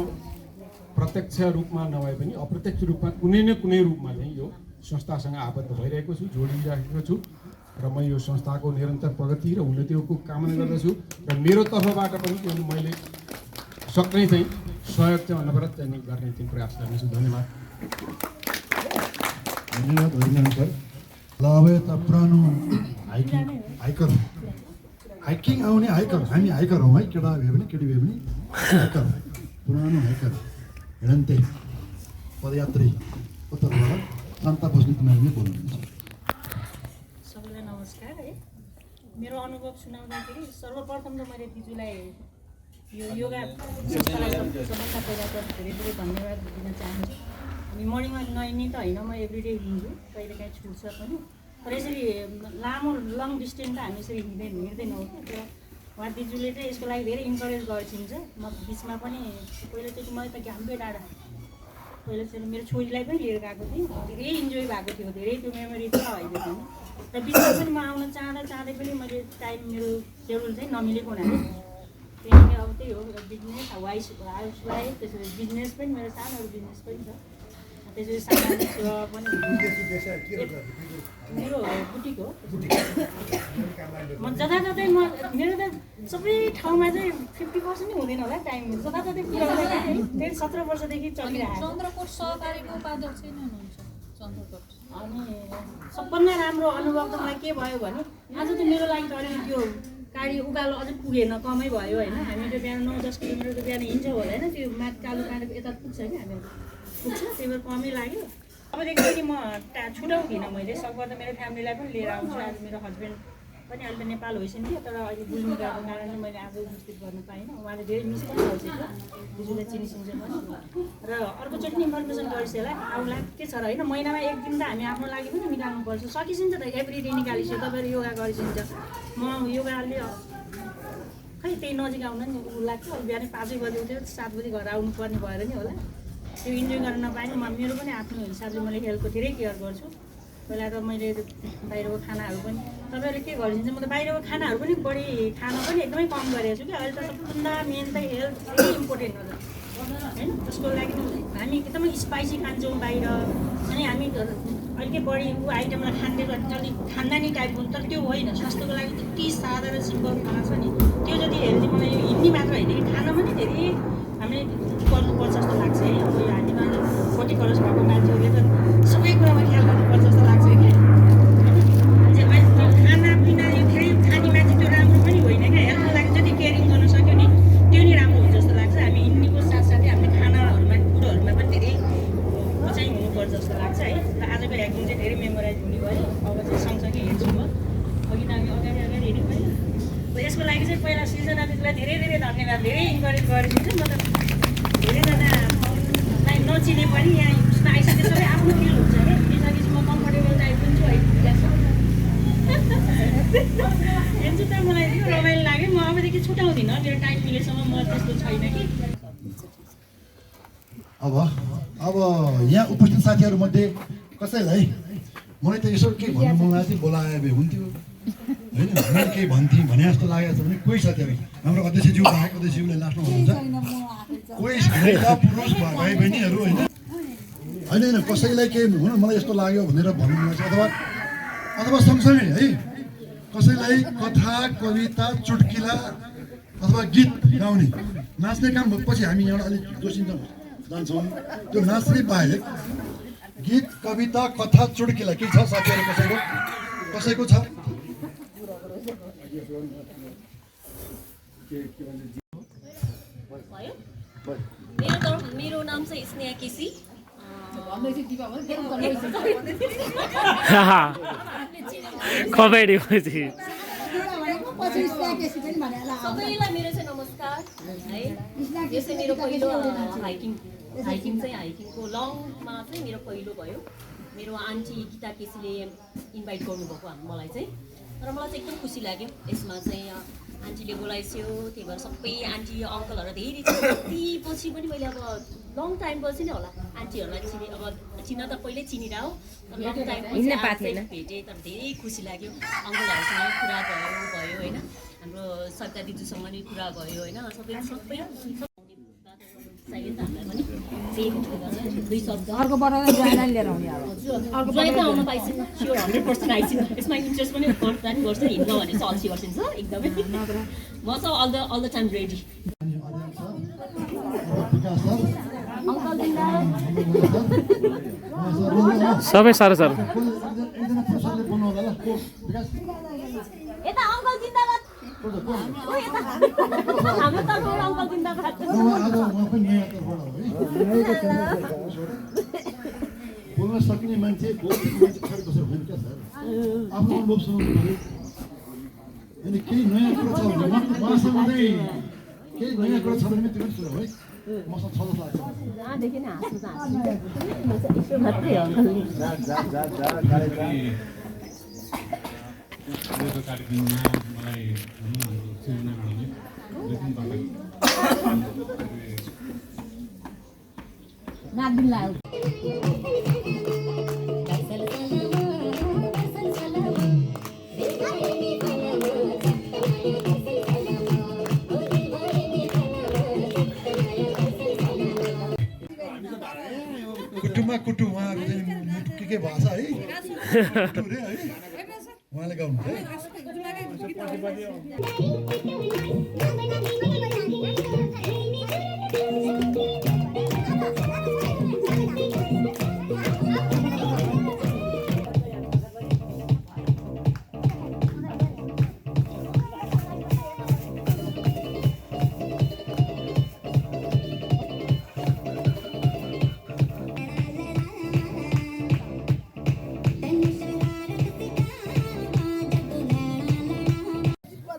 प्रत्यक्ष रूपमा नभए पनि अप्रत्यक्ष रूपमा कुनै न कुनै रूपमा चाहिँ यो संस्थासँग आबद्ध भइरहेको छु जोडिराखेको छु र म यो संस्थाको निरन्तर प्रगति र उन्नतिको कामना गर्दछु र मेरो तर्फबाट पनि मैले सक्ने चाहिँ सहयोग चाहिँ अनवरत चाहिँ गर्ने चाहिँ प्रयास गर्नेछु धन्यवाद धन्यवाद हरिनारायण सर ल अब यता पुरानो हाइकिङ आउने हाइकर हामी हाइकर हौँ है केटा भए पनि केटी भए पनि हाइकर पुरानो हाइकर हिँडन्ते पदयात्री उत्तरबाट शान्ता बस्नेत म्याडमले बोल्नुहुन्छ सबैलाई नमस्कार है मेरो अनुभव सुनाउँदाखेरि सर्वप्रथम त मैले दिजुलाई यो योगा संस्थालाई सबभन्दा पहिला त धेरै धेरै धन्यवाद दिन चाहन्छु अनि मर्निङमा नहिँड्ने त होइन म एभ्रिडे हिँड्छु कहिलेकाहीँ छुट्छ पनि तर यसरी लामो लङ डिस्टेन्स त हामी यसरी हिँड्दैनौँ क्या उहाँ दिजुले चाहिँ यसको लागि धेरै इन्करेज गर्छिन्छ म बिचमा पनि पहिलोचोटि मैले त घाम्बे डाँडा पहिला चाहिँ मेरो छोरीलाई पनि लिएर गएको थिएँ धेरै इन्जोय भएको थियो धेरै त्यो मेमोरी छ अहिले पनि र बिचमा पनि म आउन चाहँदै पनि मैले टाइम मेरो सेड्युल चाहिँ नमिलेको हुनाले त्यहाँदेखि अब त्यही हो बिजनेस हाउसवाइफ त्यसरी बिजनेस पनि मेरो सानोहरू बिजनेस पनि छ त्यसरी सामाजिक सेवा पनि मेरो बुटिक हो म जताततै मेरो त सबै ठाउँमा चाहिँ 50% नै हुँदैन होला टाइम जताततै पुऱ्याउँदाखेरि फेरि 17 वर्षदेखि चलिरहेको चन्द्रकोट सहकारीको उपाध्यक्ष नै हुनुहुन्छ अनि सबभन्दा राम्रो अनुभव त मलाई के भयो भने आज त मेरो लागि त अलिकति त्यो गाडी उकालो अझै पुगेन, कमै भयो होइन। हामी त बिहान 9-10 किलोमिटर त बिहान हिँड्छौँ होला होइन, त्यो माथि कालो काँडेको यता पुग्छ कि हामी पुग्छ, त्यही भएर कमै लाग्यो। अबदेखि पनि म छुटाउँदिनँ, मैले सकभर त मेरो फ्यामिलीलाई पनि लिएर आउँछु। आज मेरो हस्बेन्ड पनि अहिले त नेपाल होइसक्यो, तर अहिले बुझ्नु गएको कारणले मैले आज उपस्थित गर्न पाइनँ। उहाँले धेरै मिस पनि गर्छ दिजुले चिनिसिन्छ पनि। र अर्कोचोटि नि इन्फर्मेसन गरिसकेलाई आउला के छ र होइन, महिनामा एक दिन त हामी आफ्नो लागि पनि निकाल्नुपर्छ। सकिसिन्छ त एभ्री डे निकालिसक्यो, तपाईँहरू योगा गरिसिन्छ। म योगाले खै त्यही नजिक आउन नि उ लाग्थ्यो। बिहान 5 बजी उठ्यो, 7 बजी घर आउनुपर्ने भएर नि होला, त्यो इन्जोय गर्न नपाएँ। मेरो पनि आफ्नो हिसाबले मैले हेल्थको धेरै केयर गर्छु। पहिला त मैले बाहिरको खानाहरू पनि तपाईँहरूले के गरिदिन्छ, म त बाहिरको खानाहरू पनि बढी खान पनि एकदमै कम गरेको छु कि। अहिले त सबभन्दा मेन त हेल्थ धेरै इम्पोर्टेन्ट हो होइन। त्यसको लागि हामी एकदमै स्पाइसी खान्छौँ बाहिर, अनि हामी अलिकति बढी ऊ आइटमलाई खाँदै अलिक खानदानी टाइपको, तर त्यो होइन। स्वास्थ्यको लागि त्यति साधारण सिम्पल खाना छ नि, त्यो जति हेल्दी मलाई यो हिँड्ने मात्र होइन कि खाना पनि धेरै हामीले गर्नुपर्छ जस्तो लाग्छ है। अब यो हामीमा 40 क्रस भएको मान्छेहरूले त सबै कुरामा ख्याल गर्नुपर्छ जस्तो लाग्छ कि। खानापिना यो धेरै खाने मान्छे त्यो राम्रो पनि होइन क्या। हेल्थको लागि जति केयरिङ गर्न सक्यो नि त्यो नि राम्रो हुन्छ जस्तो लाग्छ। हामी हिँड्नेको साथसाथै हामीले खानाहरूमा फुडहरूमा पनि धेरै चाहिँ हुनुपर्छ जस्तो लाग्छ है। र आजको ह्याकिङ चाहिँ धेरै मेमोराइज हुने भयो। अब चाहिँ सँगसँगै हेर्छु म, अघि त हामी अगाडि हेऱ्यौँ होइन। यसको लागि चाहिँ पहिला सृजना दिदीलाई धेरै धेरै धन्यवाद, धेरै इन्करेज गरिदिन्छु। म त धेरैजनालाई नचिने पनि यहाँ उसमा आइसके सबै आफ्नो फिल हुन्छ क्या। त्यसपछि म कम्फर्टेबल टाइप हुन्छु है। हेर्छु त मलाई एकदम रमाइलो लाग्यो। म अबदेखि छुटाउँदिनँ, मेरो टाइम मिलेसम्म म त्यस्तो छैन कि। अब यहाँ उपस्थित साथीहरूमध्ये कसैलाई मलाई त यसो के भन्नु मन लाग्थ्यो, बोलाए भए हुन्थ्यो होइन, मैले केही भन्थेँ भने जस्तो लागेको छ भने कोही साथीहरू हाम्रो अध्यक्षज्यू बाहेक अध्यक्षज्यूले लास्टमा हुनुहुन्छ, कोही महिला पुरुष भाइ बहिनीहरू होइन होइन कसैलाई केही हुन मलाई यस्तो लाग्यो भनेर भन्नु मन लाग्छ। अथवा सँगसँगै है कसैलाई कथा कविता चुटकिला अथवा गीत गाउने नाच्ने काम पछि हामी यहाँ अलिक जोसिन्छौँ जान्छौँ। त्यो नाच्ने बाहेक गीत कविता कथा चुटकिला के छ साथीहरू कसैको छ? मेरो नाम चाहिँ स्नेहा केसी। कमेडी सबैलाई मेरो चाहिँ नमस्कार है। यो चाहिँ मेरो पहिलो हाइकिङको लङमा चाहिँ मेरो पहिलो भयो। मेरो आन्टी गीता केसीले इन्भाइट गर्नुभएको मलाई चाहिँ, तर मलाई चाहिँ एकदम खुसी लाग्यो। यसमा चाहिँ आन्टीले बोलाइसक्यो, त्यही भएर सबै आन्टी अङ्कलहरू धेरै कति पछि पनि मैले अब लङ टाइम पछि नै होला आन्टीहरूलाई अब चिन्न त पहिल्यै चिनिरह, तर लङ टाइम पछि भेटेँ, तर धेरै खुसी लाग्यो। अङ्कलहरूसँग कुरा भयो होइन, हाम्रो सविता दिदीसँग नि कुरा भयो होइन, सबै दुई शब्द अर्कोबाट लिएर आउने आउनु पाइन्छ 100% आइसिन। यसमा इन्ट्रेस्ट पनि गर्छ हिँड्न भने चाहिँ अल्छी गर्छ एकदमै। म चाहिँ अल द टाइम रेडी। सबै साह्रो साह्रो यता अङ्कल जिन्दाबाद, हाम्रो तर्फबाट अङ्कल जिन्दाबाद। बोल्न सक्ने मान्छे पछाडि बसेर होइन क्या सर, आफ्नो अनुभव सुनाउनु पऱ्यो। अनि केही नयाँ कुरा छ भने उहाँसँग चाहिँ केही नयाँ कुरा छ भने त्यो पनि सुनाऊ है, मसँग छ जस्तो लाग्छ। जहाँदेखि नै हाँस्नु चाहिँ मात्रै हो यो कार्यक्रममा मलाई सिर्जना म्याडमले नाच्दिन लाग्यो। कुटुमा कुटु उहाँको चाहिँ के भाषा है कुटु रे है उहाँले गाउनुहुन्छ है।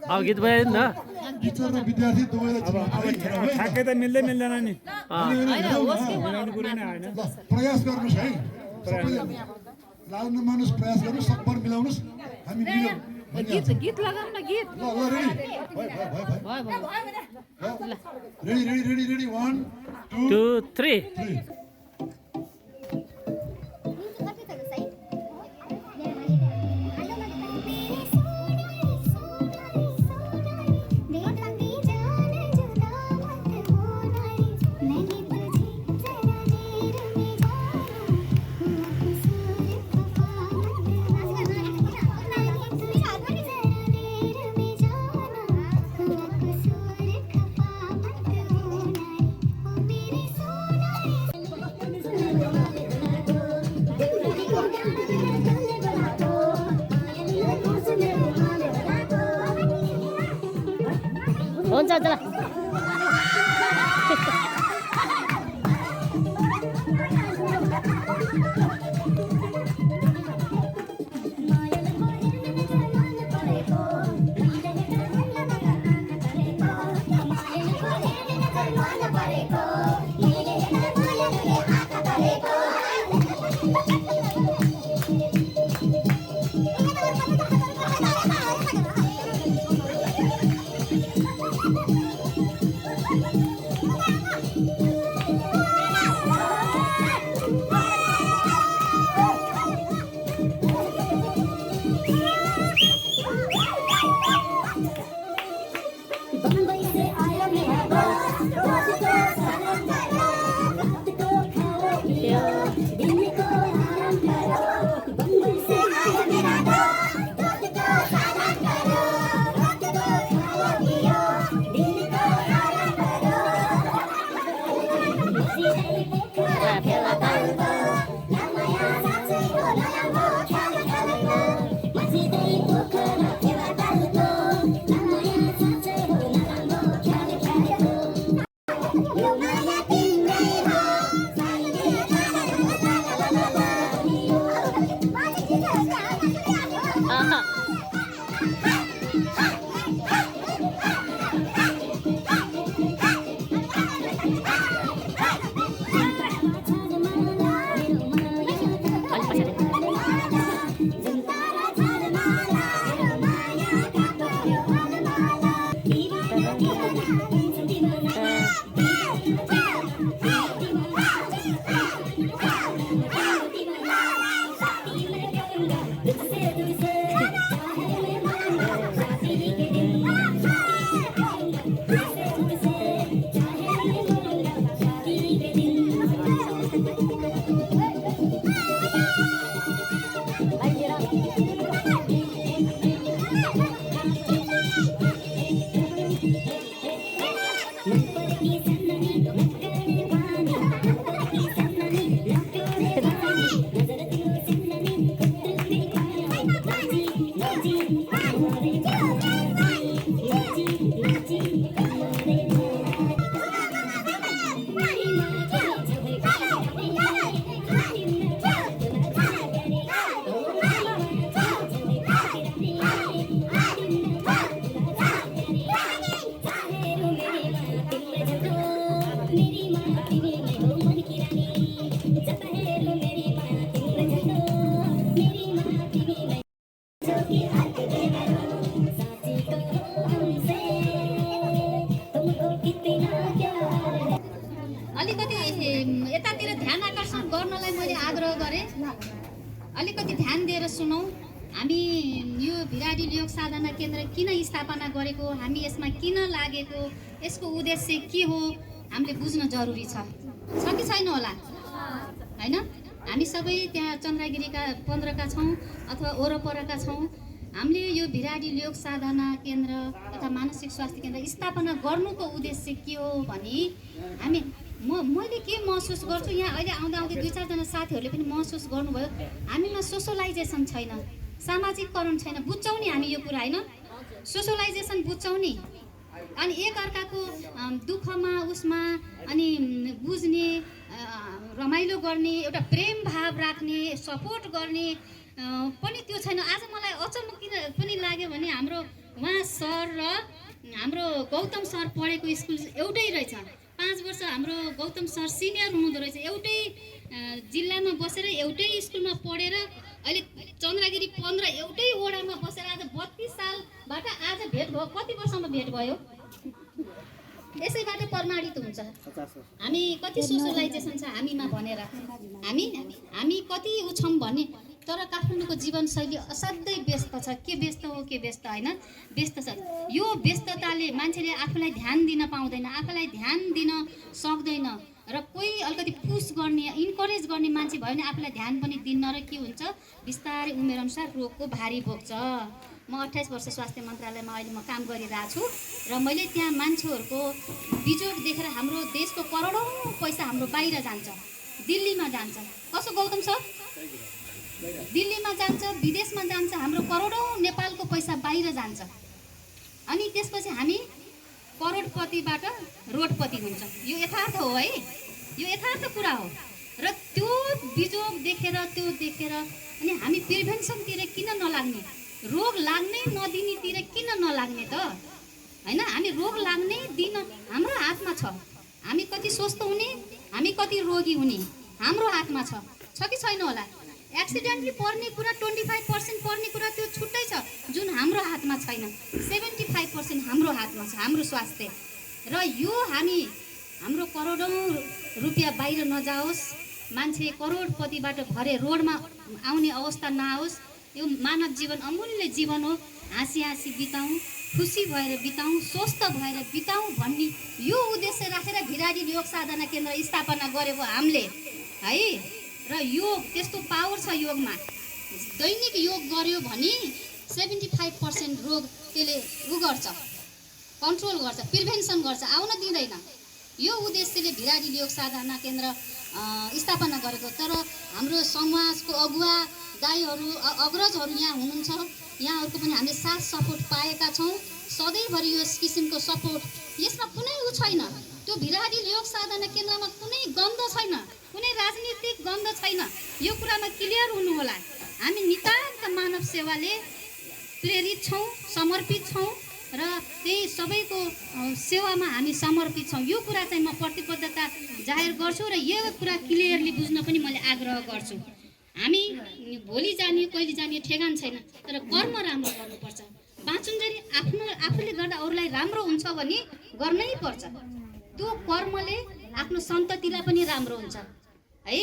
अब गीत बजाइदिनु न टिचर र विद्यार्थी दुवैलाई ठ्याक्कै त मिल्दै मिल्दैन नि मिलाउने कुरो नै होइन ल प्रयास गर्नुहोस् है सबैले लाउन मानुस प्रयास गर्नुहोस् सबभर मिलाउनुहोस् हामी मिलौँ गीत लगाउँ न गीत ल ल ready ready ready ready ready 1 2 3 हुन्छ ल यतातिर ध्यान आकर्षण गर्नलाई मैले आग्रह गरेँ। अलिकति ध्यान दिएर सुनौँ। हामी यो भिराडिल योग साधना केन्द्र किन स्थापना गरेको, हामी यसमा किन लागेको, यसको उद्देश्य के हो हामीले बुझ्न जरुरी छ कि छैन होला हैन? हामी सबै त्यहाँ चन्द्रगिरीका 15 का छौँ अथवा वरपरका छौँ। हामीले यो भिराडिल योग साधना केन्द्र तथा मानसिक स्वास्थ्य केन्द्र स्थापना गर्नुको उद्देश्य के हो भने हामी मैले के महसुस गर्छु, यहाँ अहिले आउँदा आउँदै 2-4 जना साथीहरूले पनि महसुस गर्नुभयो, हामीमा सोसलाइजेसन छैन, सामाजिककरण छैन। बुझ्छौँ नि हामी यो कुरा हैन? सोसलाइजेसन बुझ्छौँ नि, अनि एक अर्काको दुःखमा उसमा अनि बुझ्ने, रमाइलो गर्ने, एउटा प्रेम भाव राख्ने, सपोर्ट गर्ने पनि त्यो छैन। आज मलाई अचम्म किन पनि लाग्यो भने हाम्रो उहाँ सर र हाम्रो गौतम सर पढेको स्कुल एउटै रहेछ। 5 वर्ष हाम्रो गौतम सर सिनियर हुनुहुँदो रहेछ। एउटै जिल्लामा बसेर एउटै स्कुलमा पढेर अहिले चन्द्रगिरी 15 एउटै वडामा बसेर आज 32 सालबाट आज भेट भयो। कति वर्षमा भेट भयो? यसैबाट प्रमाणित हुन्छ हामी कति सोसलाइजेसन छ हामीमा भनेर। हामी कति उ छौँ भन्ने। तर काठमाडौँको जीवनशैली असाध्यै व्यस्त छ। के व्यस्त हो के व्यस्त होइन, व्यस्त छ। यो व्यस्तताले मान्छेले आफूलाई ध्यान दिन पाउँदैन, आफूलाई ध्यान दिन सक्दैन। र कोही अलिकति पुस गर्ने इन्करेज गर्ने मान्छे भयो भने आफूलाई ध्यान पनि दिन्न र के हुन्छ बिस्तारै उमेरअनुसार रोगको भारी बोक्छ। म 28 वर्ष स्वास्थ्य मन्त्रालयमा अहिले म काम गरिरहेको छु र मैले त्यहाँ मान्छेहरूको बिजोग देखेर हाम्रो देशको करोडौँ पैसा हाम्रो बाहिर जान्छ, दिल्लीमा जान्छ। कसो गौतम सर? दिल्लीमा जान्छ, विदेशमा जान्छ। हाम्रो करोडौँ नेपालको पैसा बाहिर जान्छ। अनि त्यसपछि हामी करोडपतिबाट रोडपति हुन्छ। यो यथार्थ हो है, यो यथार्थ कुरा हो। र त्यो बिजोग देखेर अनि हामी प्रिभेन्सनतिर किन नलाग्ने, रोग लाग्नै नदिनेतिर किन नलाग्ने त होइन? हामी रोग लाग्नै दिन हाम्रो हातमा छ। हामी कति स्वस्थ हुने, हामी कति रोगी हुने हाम्रो हातमा छ कि छैन होला? एक्सिडेन्टली पर्ने कुरा 25% पर्ने कुरा त्यो छुट्टै छ, जुन हाम्रो हातमा छैन। 75% हाम्रो हातमा छ, हाम्रो स्वास्थ्य। र यो हाम्रो करोडौँ रुपियाँ बाहिर नजाओस्, मान्छे करोडपतिबाट भरे रोडमा आउने अवस्था नआओस्। यो मानव जीवन अमूल्य जीवन हो। हाँसी हाँसी बिताउँ, खुसी भएर बिताउँ, स्वस्थ भएर बिताउँ भन्ने यो उद्देश्य राखेर भिराडी योग साधना केन्द्र स्थापना गरेको हामीले है। र योग त्यस्तो पावर छ योगमा। दैनिक योग गर्यो भने 75% रोग त्यसले गर्छ, कन्ट्रोल गर्छ, प्रिभेन्सन गर्छ, आउन दिँदैन। यो उद्देश्यले भिराडी योग साधना केन्द्र स्थापना गरेको। तर हाम्रो समाजको अगुवा दाइहरू अग्रजहरू यहाँ हुनुहुन्छ, यहाँहरूको पनि हामीले साथ सपोर्ट पाएका छौँ। सधैँभरि यो किसिमको सपोर्ट, यसमा कुनै उ छैन। त्यो भिराडी योग साधना केन्द्रमा कुनै गन्ध छैन, कुनै राजनीतिक गन्ध छैन। यो कुरामा क्लियर हुनु होला। हामी नितान्त मानव सेवाले प्रेरित छौँ, समर्पित छौँ र त्यही सबैको सेवामा हामी समर्पित छौँ। यो कुरा चाहिँ म प्रतिबद्धता जाहेर गर्छु र यो कुरा क्लियरली बुझ्न पनि मैले आग्रह गर्छु। हामी भोलि जाने कहिले जाने ठेगान छैन, तर कर्म राम्रो गर्नुपर्छ। बाँचुन्जेली आफूले गर्दा अरूलाई राम्रो हुन्छ भने गर्नै पर्छ। त्यो कर्मले आफ्नो सन्ततिलाई पनि राम्रो हुन्छ है।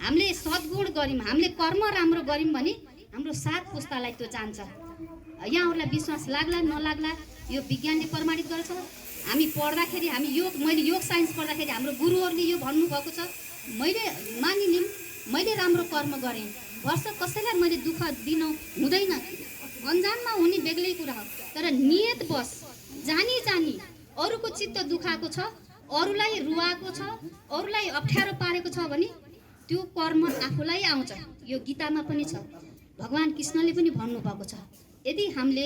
हामीले सद्गुण गऱ्यौँ, हामीले कर्म राम्रो गऱ्यौँ भने हाम्रो 7 पुस्तालाई त्यो जान्छ। यहाँहरूलाई विश्वास लाग्ला नलाग्ला यो विज्ञानले प्रमाणित गर्छ। हामी पढ्दाखेरि मैले योग साइन्स पढ्दाखेरि हाम्रो गुरुहरूले यो भन्नुभएको छ। मैले मानिलिउँ, मैले राम्रो कर्म गरेँ, वर्ष कसैलाई मैले दुःख दिन हुँदैन। अन्जानमा हुने बेग्लै कुरा हो, तर नियत बस जानी अरूको चित्त दुखाएको छ, अरूलाई रुवाएको छ, अरूलाई अप्ठ्यारो पारेको छ भने त्यो कर्म आफूलाई आउँछ। यो गीतामा पनि छ, भगवान कृष्णले पनि भन्नुभएको छ। यदि हामीले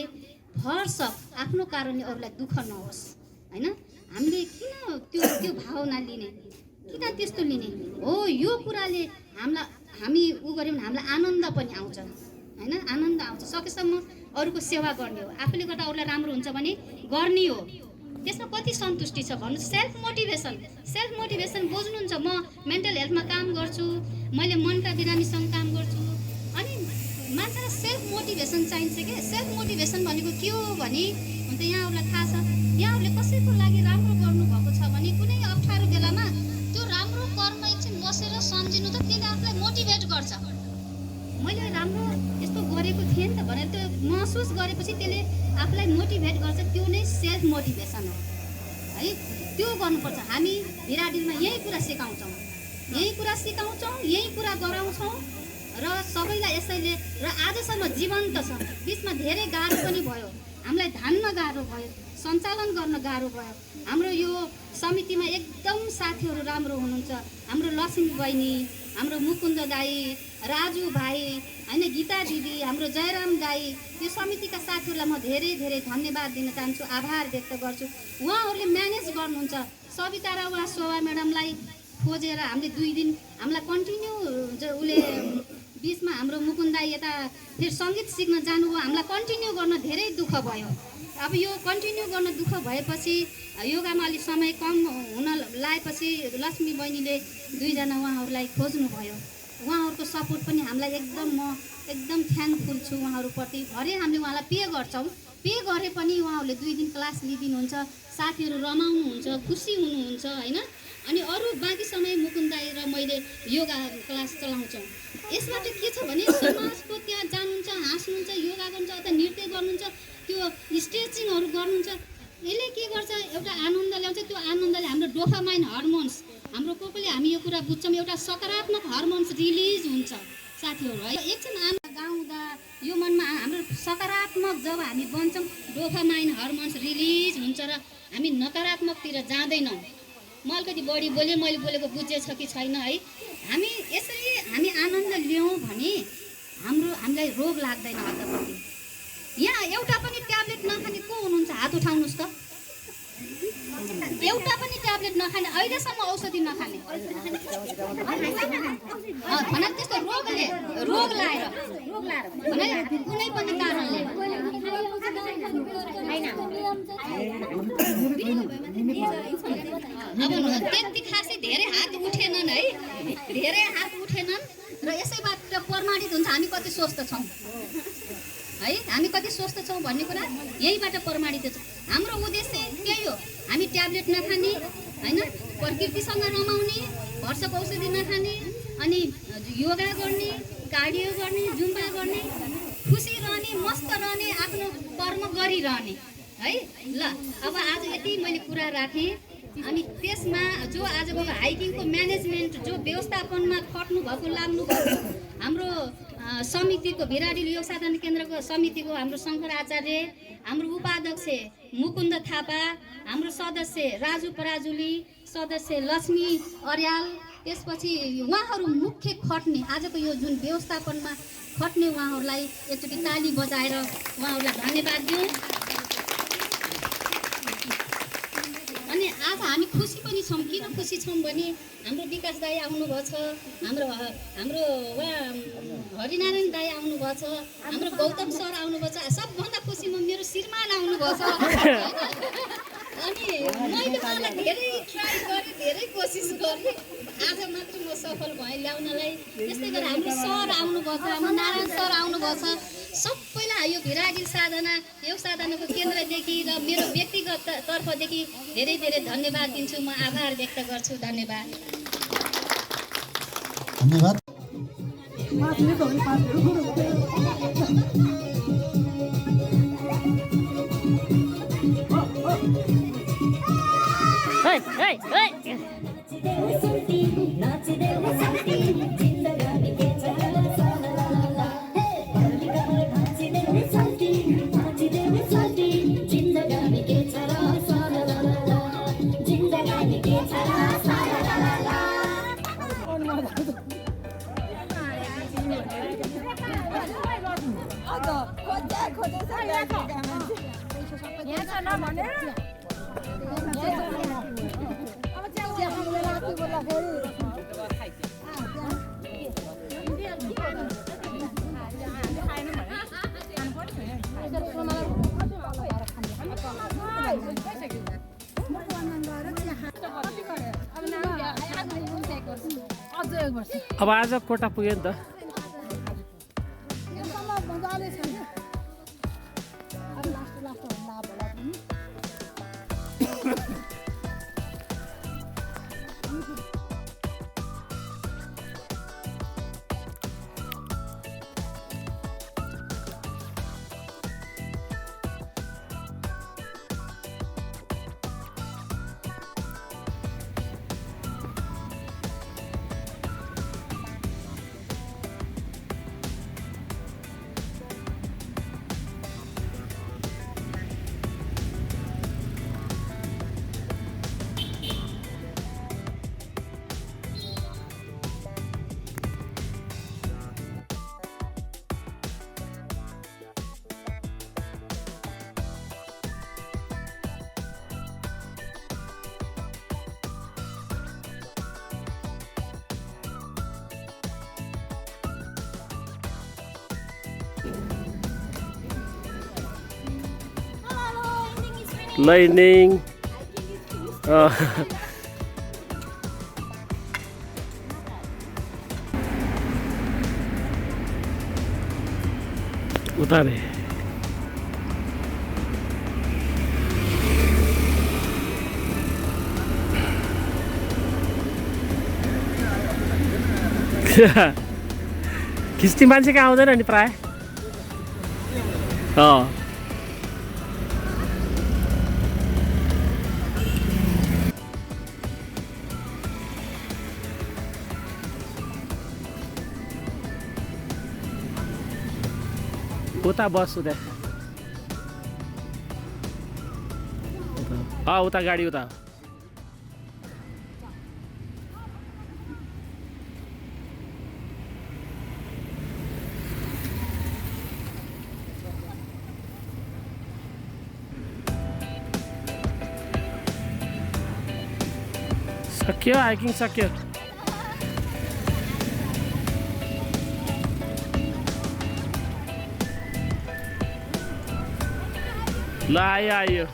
भरसक आफ्नो कारणले अरूलाई दुःख नहोस् होइन, हामीले किन त्यो भावना लिने, किन त्यस्तो लिने हो? यो कुराले हामी उ गऱ्यौँ भने हामीलाई आनन्द पनि आउँछ होइन, आनन्द आउँछ। सकेसम्म अरूको सेवा गर्ने हो, आफूले गर्दा अरूलाई राम्रो हुन्छ भने गर्ने हो। त्यसमा कति सन्तुष्टि छ भन्नु? सेल्फ मोटिभेसन बुझ्नुहुन्छ? म मेन्टल हेल्थमा काम गर्छु, मैले मनका बिरामीसँग काम गर्छु। अनि मान्छेलाई सेल्फ मोटिभेसन चाहिन्छ कि। सेल्फ मोटिभेसन भनेको के हो भने हुन त यहाँहरूलाई थाहा छ, यहाँहरूले कसैको लागि राम्रो गर्नुभएको छ भने कुनै अप्ठ्यारो बेलामा त्यो राम्रो कर्म एकछिन बसेर सम्झिनु त त्यसले आफूलाई मोटिभेट गर्छ। मैले राम्रो यस्तो गरेको थिएँ नि त भनेर त्यो महसुस गरेपछि त्यसले आफूलाई मोटिभेट गर्छ। त्यो नै सेल्फ मोटिभेसन हो है। त्यो गर्नुपर्छ। हामी भिराडीमा यही कुरा सिकाउँछौँ, यही कुरा गराउँछौँ र सबैलाई यसैले। र आजसम्म जीवन्त छ। बिचमा धेरै गाह्रो पनि भयो, हामीलाई धान्न गाह्रो भयो, सञ्चालन गर्न गाह्रो भयो। हाम्रो यो समितिमा एकदम साथीहरू राम्रो हुनुहुन्छ। हाम्रो लक्ष्मी बहिनी, हाम्रो मुकुन्द दाई, राजु भाइ होइन, गीता दिदी, हाम्रो जयराम दाई, यो समितिका साथीहरूलाई म धेरै धेरै धन्यवाद दिन चाहन्छु, आभार व्यक्त गर्छु। उहाँहरूले म्यानेज गर्नुहुन्छ। सविता र उहाँ शोभा म्याडमलाई खोजेर हामीले 2 दिन हामीलाई कन्टिन्यू उसले बिचमा हाम्रो मुकुन्दा यता फेरि सङ्गीत सिक्न जानुभयो, हामीलाई कन्टिन्यू गर्न धेरै दुःख भयो। अब यो कन्टिन्यू गर्न दुःख भएपछि योगामा अलिक समय कम हुन लागेपछि लक्ष्मी बहिनीले 2 जना उहाँहरूलाई खोज्नुभयो। उहाँहरूको सपोर्ट पनि हामीलाई म एकदम थ्याङ्कफुल छु उहाँहरूप्रति। भरे हामीले उहाँलाई पे गर्छौँ, पे गरे पनि उहाँहरूले 2 दिन क्लास लिइदिनुहुन्छ, साथीहरू रमाउनुहुन्छ, खुसी हुनुहुन्छ होइन। अनि अरू बाँकी समय मुकुन्दा र मैले योगा क्लास चलाउँछौँ। यसमा चाहिँ के छ भने समाजको त्यहाँ जानुहुन्छ, हाँस्नुहुन्छ, योगा गर्नुहुन्छ अथवा नृत्य गर्नुहुन्छ, त्यो स्ट्रेचिङहरू गर्नुहुन्छ, यसले के गर्छ एउटा आनन्द ल्याउँछ। त्यो आनन्दले हाम्रो डोपामाइन हर्मोन्स हाम्रो कोले हामी यो कुरा बुझ्छौँ, एउटा सकारात्मक हर्मोन्स रिलिज हुन्छ साथीहरू है। एकछिन गाउँदा यो मनमा हाम्रो सकारात्मक जब हामी बन्छौँ डोपामाइन हर्मोन्स रिलिज हुन्छ र हामी नकारात्मकतिर जाँदैनौँ। म अलिकति बढी बोलेँ, मैले बोलेको बुझेछ कि छैन है। हामी यसरी हामी आनन्द लियौँ भने हामीलाई रोग लाग्दैन अन्तपट्टि। यहाँ एउटा पनि ट्याब्लेट नखाने को हुनुहुन्छ हात उठाउनुहोस् त। एउटा पनि ट्याब्लेट नखाने, अहिलेसम्म औषधि नखाने भन त्यस्तो रोग लाएर कुनै पनि कारणले अब त्यति खासै धेरै हात उठेनन् है, धेरै हात उठेनन् र यसैबाट प्रमाणित हुन्छ हामी कति स्वस्थ छौँ है। हामी कति स्वस्थ छौँ भन्ने कुरा यहीबाट प्रमाणित छ। हाम्रो उद्देश्य त्यही हो, हामी ट्याब्लेट नखाने होइन, प्रकृतिसँग रमाउने, भरसक औषधि नखाने, अनि योगा गर्ने, कार्डियो गर्ने, जुम्बा गर्ने, खुसी रहने, मस्त रहने, आफ्नो कर्म गरिरहने है। ल अब आज यति मैले कुरा राखेँ। अनि त्यसमा जो आजको हाइकिङको म्यानेजमेन्ट जो व्यवस्थापनमा खट्नु भएको लाग्नु भएको हाम्रो समितिको भिराडी योग साधना केन्द्रको समितिको हाम्रो शङ्कर आचार्य, हाम्रो उपाध्यक्ष मुकुन्द थापा, हाम्रो सदस्य राजु पराजुली, सदस्य लक्ष्मी अर्याल, त्यसपछि उहाँहरू मुख्य खट्ने आजको यो जुन व्यवस्थापनमा खट्ने उहाँहरूलाई एकचोटि ताली बजाएर उहाँहरूलाई धन्यवाद दिउँ। अनि आज हामी खुसी पनि छौँ। किन खुसी छौँ भने हाम्रो विकास दाई आउनुभएको छ, हाम्रो उहाँ हरिनारायण दाई आउनुभएको छ, हाम्रो गौतम सर आउनुभएको छ, सबभन्दा खुसी म मेरो श्रीमान आउनुभएको छ। अनि मैले उहाँलाई धेरै ट्राई गरेँ, धेरै कोसिस गरेँ, आज मात्र म सफल भएँ ल्याउनलाई। त्यस्तै गरेर हाम्रो सर आउनुभएको छ, हाम्रो नारायण सर आउनुभएको छ। सबैलाई यो भिराडी साधना योग साधनाको केन्द्रदेखि र मेरो व्यक्तिगत तर्फदेखि धेरै धेरै धन्यवाद दिन्छु। म आभार व्यक्त गर्छु। धन्यवाद। धन्यवाद। अब आज कोटा पुग्यो नि त। लाइनिङ उतारे खिच्ने मान्छे कहाँ आउँदैन नि प्राय उता बस उता उता गाडी उता सक्यो हाइकिङ सक्यो ल आयो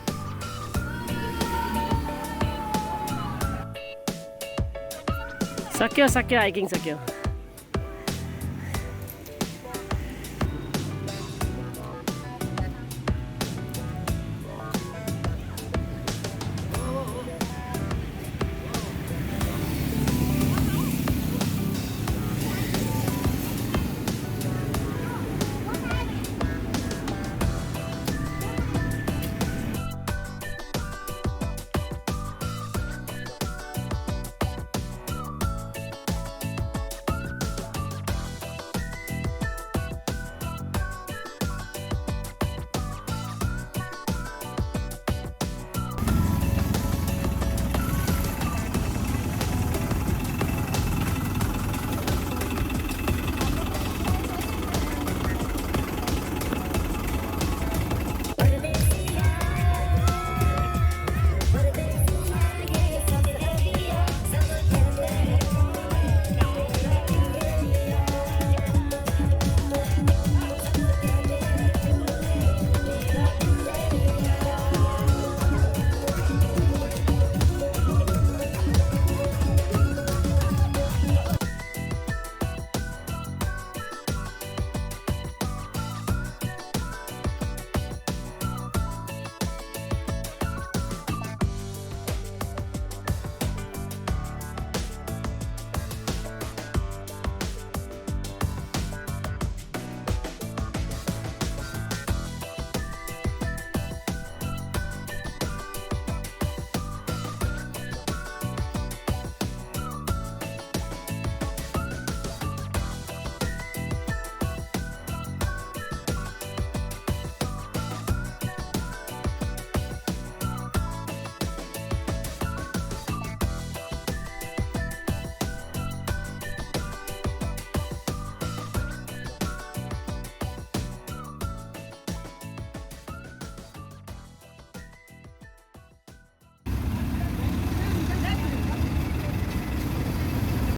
सक्यो हाइकिङ सक्यो